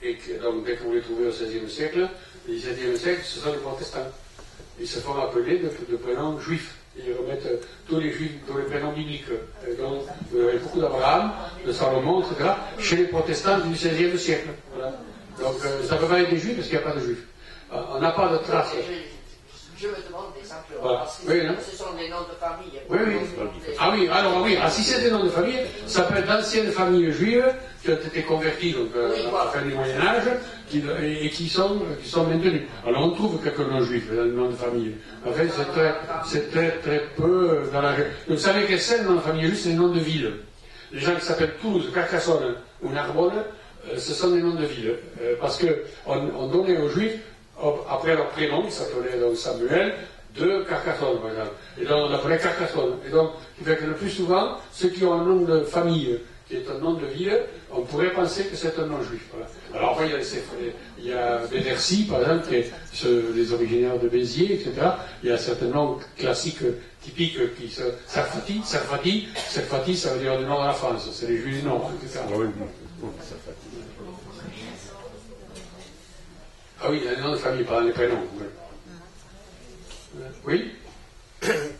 et que, donc dès que vous les trouvez au XVIe siècle, le XVIIe siècle, ce sont les protestants. Ils se font appeler de prénoms juifs. Ils remettent tous les juifs, tous les prénoms bibliques. Et donc, vous avez beaucoup d'Abraham, de Salomon, etc., chez les protestants du XVIe siècle. Voilà. Donc, ça peut pas être des juifs parce qu'il n'y a pas de juifs. On n'a pas de traces. Je me demande simplement, Voilà. parce que Oui, non? ce sont des noms de famille. Oui, oui. Ah oui, alors oui, si c'est des noms de famille, ça peut être d'anciennes familles juives qui ont été converties donc, à la fin du Moyen-Âge et qui sont maintenues. Alors on trouve quelques noms juifs dans les noms de famille. En fait, c'est très peu dans la. Vous savez quels sont les noms de famille juifs? C'est les noms de villes. Les gens qui s'appellent Toulouse, Carcassonne ou Narbonne, ce sont des noms de villes. Parce qu'on donnait aux juifs, après leur prénom, ils s'appelaient donc Samuel, de Carcassonne, par exemple. Et donc on appelait Carcassonne. Et donc, ce qui fait que le plus souvent, ceux qui ont un nom de famille, qui est un nom de ville, on pourrait penser que c'est un nom juif. Voilà. Alors après, il y a Bédercy, par exemple, qui est les originaires de Béziers, etc. Il y a certains noms classiques, typiques, qui se... Sarfati, ça veut dire le nord de la France, c'est les juifs du nord, etc. Ah oui, il y a des noms de famille, pas les prénoms. Oui?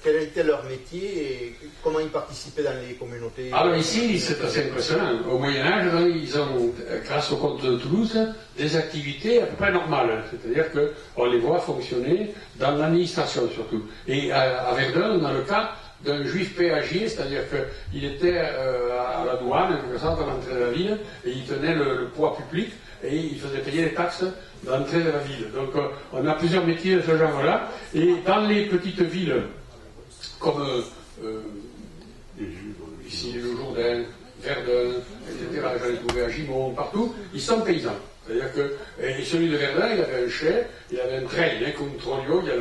Quel était leur métier et comment ils participaient dans les communautés? Alors ici, c'est assez impressionnant. Au Moyen-Âge, ils ont, grâce au comte de Toulouse, des activités à peu près normales. C'est-à-dire qu'on les voit fonctionner dans l'administration surtout. Et à Verdun, on a le cas d'un juif péagier, c'est-à-dire qu'il était à la douane, en quelque sorte, à l'entrée de la ville, et il tenait le poids public, et il faisait payer les taxes d'entrée de la ville. Donc on a plusieurs métiers de ce genre-là, et dans les petites villes, comme ici le Jourdain, Verdun, etc., j'en ai trouvé à Gimont, partout, ils sont paysans. C'est-à-dire que, et celui de Verdun, il avait un chai, il avait un train, comme trolio, il y a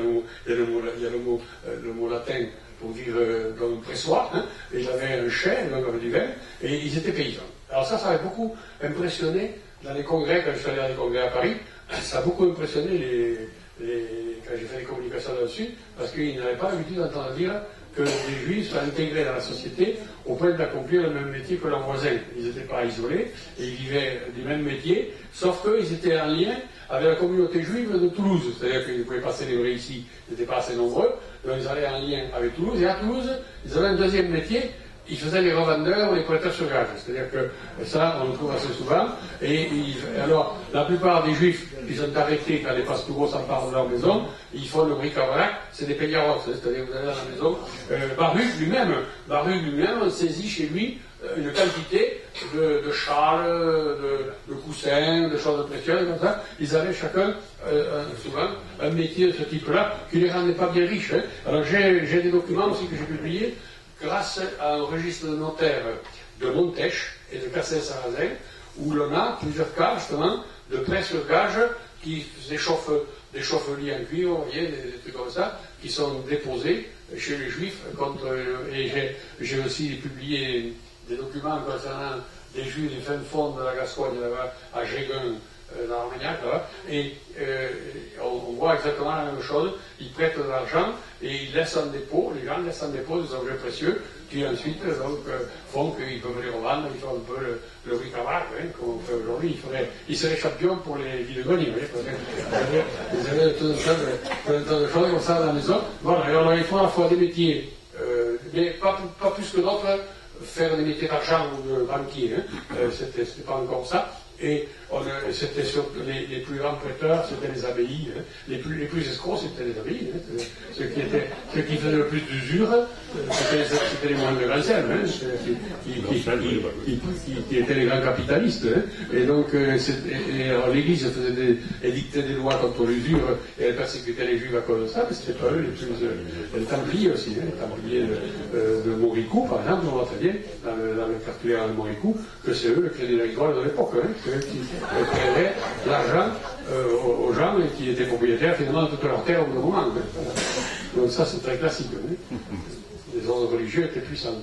le mot latin pour dire donc pressoir, hein, et il avait un chai, donc avec du vin, et ils étaient paysans. Alors ça avait beaucoup impressionné dans les congrès, quand je suis allé dans les congrès à Paris, ça a beaucoup impressionné quand j'ai fait des communications là-dessus, parce qu'ils n'avaient pas l'habitude d'entendre dire que les juifs soient intégrés dans la société au point d'accomplir le même métier que leurs voisins. Ils n'étaient pas isolés, et ils vivaient du même métier, sauf qu'ils étaient en lien avec la communauté juive de Toulouse. C'est-à-dire qu'ils pouvaient pas célébrer ici, ils n'étaient pas assez nombreux, donc ils allaient en lien avec Toulouse, et à Toulouse, ils avaient un deuxième métier, ils faisaient les revendeurs ou les prêteurs sur gage. C'est-à-dire que ça, on le trouve assez souvent. Alors, la plupart des juifs qui sont arrêtés quand les pastoureaux s'emparent de leur maison, ils font le bric-à-brac, c'est des peillaros. C'est-à-dire que vous allez dans la maison. Baruch lui-même saisit chez lui une quantité de châles, de coussins, de choses précieuses, comme ça. Ils avaient chacun, souvent, un métier de ce type-là qui ne les rendait pas bien riches. Hein. Alors, j'ai des documents aussi que j'ai publiés, grâce à un registre de notaire de Montèche et de Castel-Sarrazin, où l'on a plusieurs cas, justement, de prêts sur gage qui échauffent des chauffeliers en cuivre, vous voyez, des trucs comme ça, qui sont déposés chez les Juifs. Et j'ai aussi publié des documents concernant des Juifs des fins fonds de la Gascogne, là-bas, à Géguin, dans l'Armagnac, et on voit exactement la même chose. Ils prêtent de l'argent et ils laissent en dépôt, les gens laissent en dépôt des objets précieux qui ensuite font qu'ils peuvent les revendre, ils font un peu le bric-à-brac, comme on fait aujourd'hui. Ils seraient champions pour les vides-greniers, vous avez tout un tas de choses comme ça à la maison. Voilà, alors il faut à la fois des métiers, mais pas plus que d'autres, faire des métiers d'argent ou de banquier, c'était pas encore ça. Et c'était sur les plus grands prêteurs, c'était les abbayes. Les plus escrocs, c'était les abbayes. Ceux qui faisaient le plus d'usure, c'était les moines de Vincennes, qui étaient les grands capitalistes. Et donc, l'Église édictait des lois contre l'usure et elle persécutait les Juifs à cause de ça, mais c'était pas eux les plus. Les Templiers aussi, les Templiers de Moricoux, par exemple, on voit très bien, dans le cartulaire de Moricoux, que c'est eux le Crédit Agricole de l'époque. Qui prêtaient l'argent aux gens et qui étaient propriétaires finalement de toute leur terre au bout d'un moment. Donc ça c'est très classique. Les ordres religieux étaient puissants.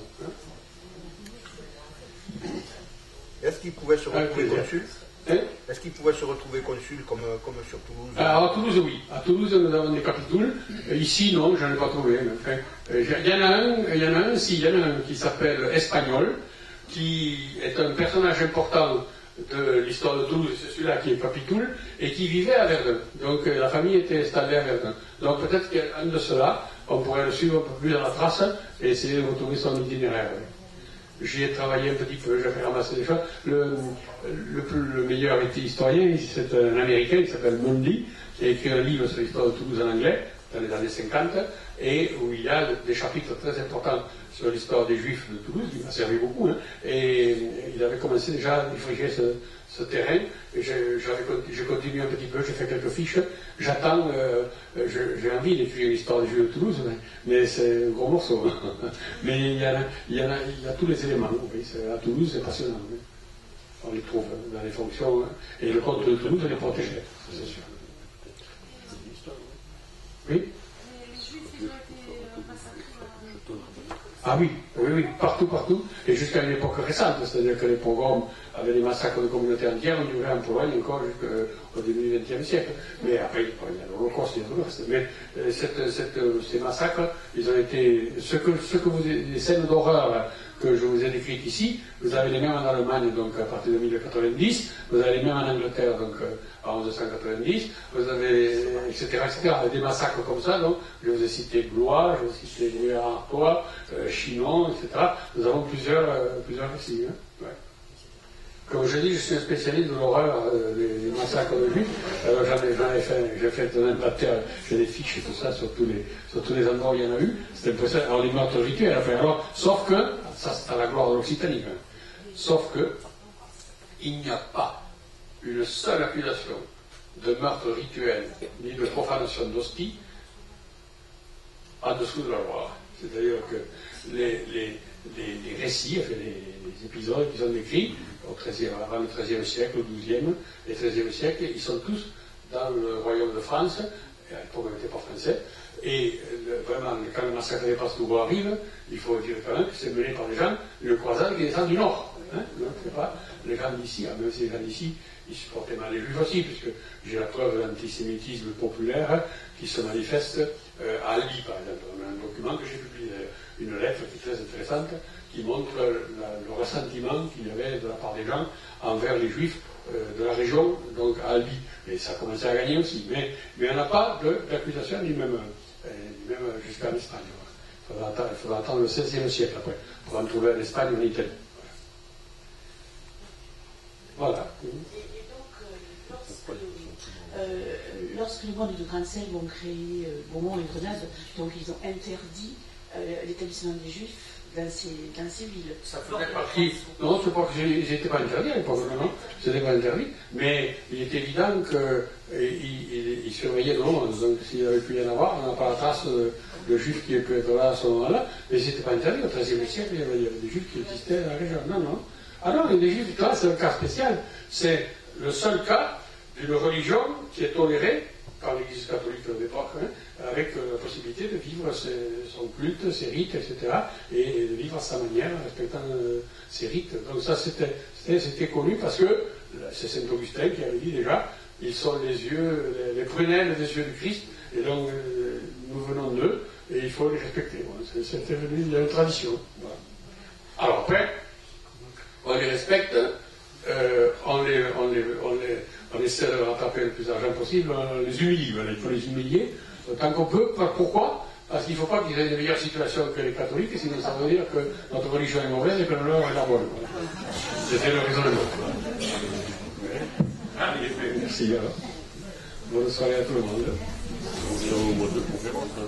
Est-ce qu'ils pouvaient se retrouver consul? Est-ce qu'ils pouvaient se retrouver consul comme sur Toulouse? Alors, à Toulouse, oui. À Toulouse, nous avons des capitouls. Ici, non, j'en ai pas trouvé. Enfin, il y en a un qui s'appelle Espagnol, qui est un personnage important de l'histoire de Toulouse, c'est celui-là qui est Capitoul, et qui vivait à Verdun. Donc la famille était installée à Verdun. Donc peut-être qu'un de ceux-là, on pourrait le suivre un peu plus dans la trace et essayer de retrouver son itinéraire. J'y ai travaillé un petit peu, j'ai fait ramasser des choses. Le meilleur historien, c'est un Américain qui s'appelle Mundy, qui a écrit un livre sur l'histoire de Toulouse en anglais, dans les années 50, et où il y a des chapitres très importants sur l'histoire des Juifs de Toulouse, qui m'a servi beaucoup, et il avait commencé déjà à défricher ce terrain, et j'ai continué un petit peu, j'ai fait quelques fiches, j'attends, j'ai envie d'étudier l'histoire des Juifs de Toulouse, mais c'est un gros morceau. Mais il y a tous les éléments, à Toulouse c'est passionnant. On les trouve dans les fonctions, et le comte de Toulouse les protégeait, c'est sûr. Oui. Ah oui, partout, et jusqu'à une époque récente, c'est-à-dire que les pogroms avaient des massacres de communautés entières, on durait en Pologne encore jusqu'au début du XXe siècle. Mais après, il y a l'Holocauste, il y a tout le reste. Mais ces massacres, ils ont été. Les scènes d'horreur que je vous ai décrites ici, vous avez les mêmes en Allemagne, donc à partir de 1090, vous avez les mêmes en Angleterre, donc en 1190, vous avez, etc., des massacres comme ça, donc je vous ai cité Blois, je vous ai cité Artois, Chinon, etc. Nous avons plusieurs récits. Ouais. Comme je dis, je suis un spécialiste de l'horreur des massacres de Juifs. Alors j'ai fait un inventaire, j'ai des fiches et tout ça sur tous les endroits où il y en a eu. C'était impressionnant. Alors les meurtres rituels, alors, sauf que, ça c'est à la gloire de l'Occitanie, sauf que il n'y a pas une seule accusation de meurtre rituel ni de profanation d'hostie en dessous de la Loire. C'est-à-dire que les récits, les épisodes qui sont décrits avant le XIIIe siècle, au XIIe et XIIIe siècle, ils sont tous dans le royaume de France, à l'époque on n'était pas français, et vraiment, quand le massacre des Pastoureaux arrive, il faut dire quand même que c'est mené par des gens, une croisade qui descend du nord. Donc c'est pas les gens d'ici, même si les gens d'ici, ils supportaient mal les Juifs aussi, puisque j'ai la preuve de l'antisémitisme populaire qui se manifeste à Albi, par exemple. On a un document que j'ai publié, une lettre qui est très intéressante, qui montre le ressentiment qu'il y avait de la part des gens envers les Juifs de la région, donc à Albi. Et ça a commencé à gagner aussi. Mais on n'a pas d'accusation, ni même jusqu'en Espagne. Il faudra attendre le XVIe siècle après, pour en trouver en Espagne ou en Italie. Voilà. Et donc, lorsque les moines de Grancel vont créer Beaumont et Grenade, donc ils ont interdit l'établissement des Juifs dans ces villes. Ça faisait partie. Non, je crois que j'étais pas interdit à l'époque, non, c'était pas interdit, mais il est évident qu'il surveillait le monde, donc s'il avait pu y en avoir, on n'a pas la trace le juif qui peut être là à ce moment-là, mais c'était pas interdit. Au XIIIe siècle, il y avait des juifs qui existaient dans la région. Non, non. Ah non, les juifs, là, c'est un cas spécial. C'est le seul cas d'une religion qui est tolérée par l'Église catholique de l'époque, hein, avec la possibilité de vivre son culte, ses rites, etc., et de vivre à sa manière, respectant ses rites. Donc ça, c'était connu parce que c'est Saint Augustin qui avait dit déjà, ils sont les prunelles des yeux du Christ, et donc nous venons d'eux, et il faut les respecter. Voilà. C'était venu, il y a une tradition. Voilà. Alors après, on les respecte, on essaie de les rattraper le plus d'argent possible, on les humilie, voilà, il faut les humilier tant qu'on peut. Pourquoi? Parce qu'il ne faut pas qu'ils aient une meilleure situation que les catholiques, sinon ça veut dire que notre religion est mauvaise et que la leur est la bonne. Voilà. C'était le raisonnement. Ah, il est fait, merci. Alors. Bonne soirée à tout le monde. On est au mode de conférence. Hein.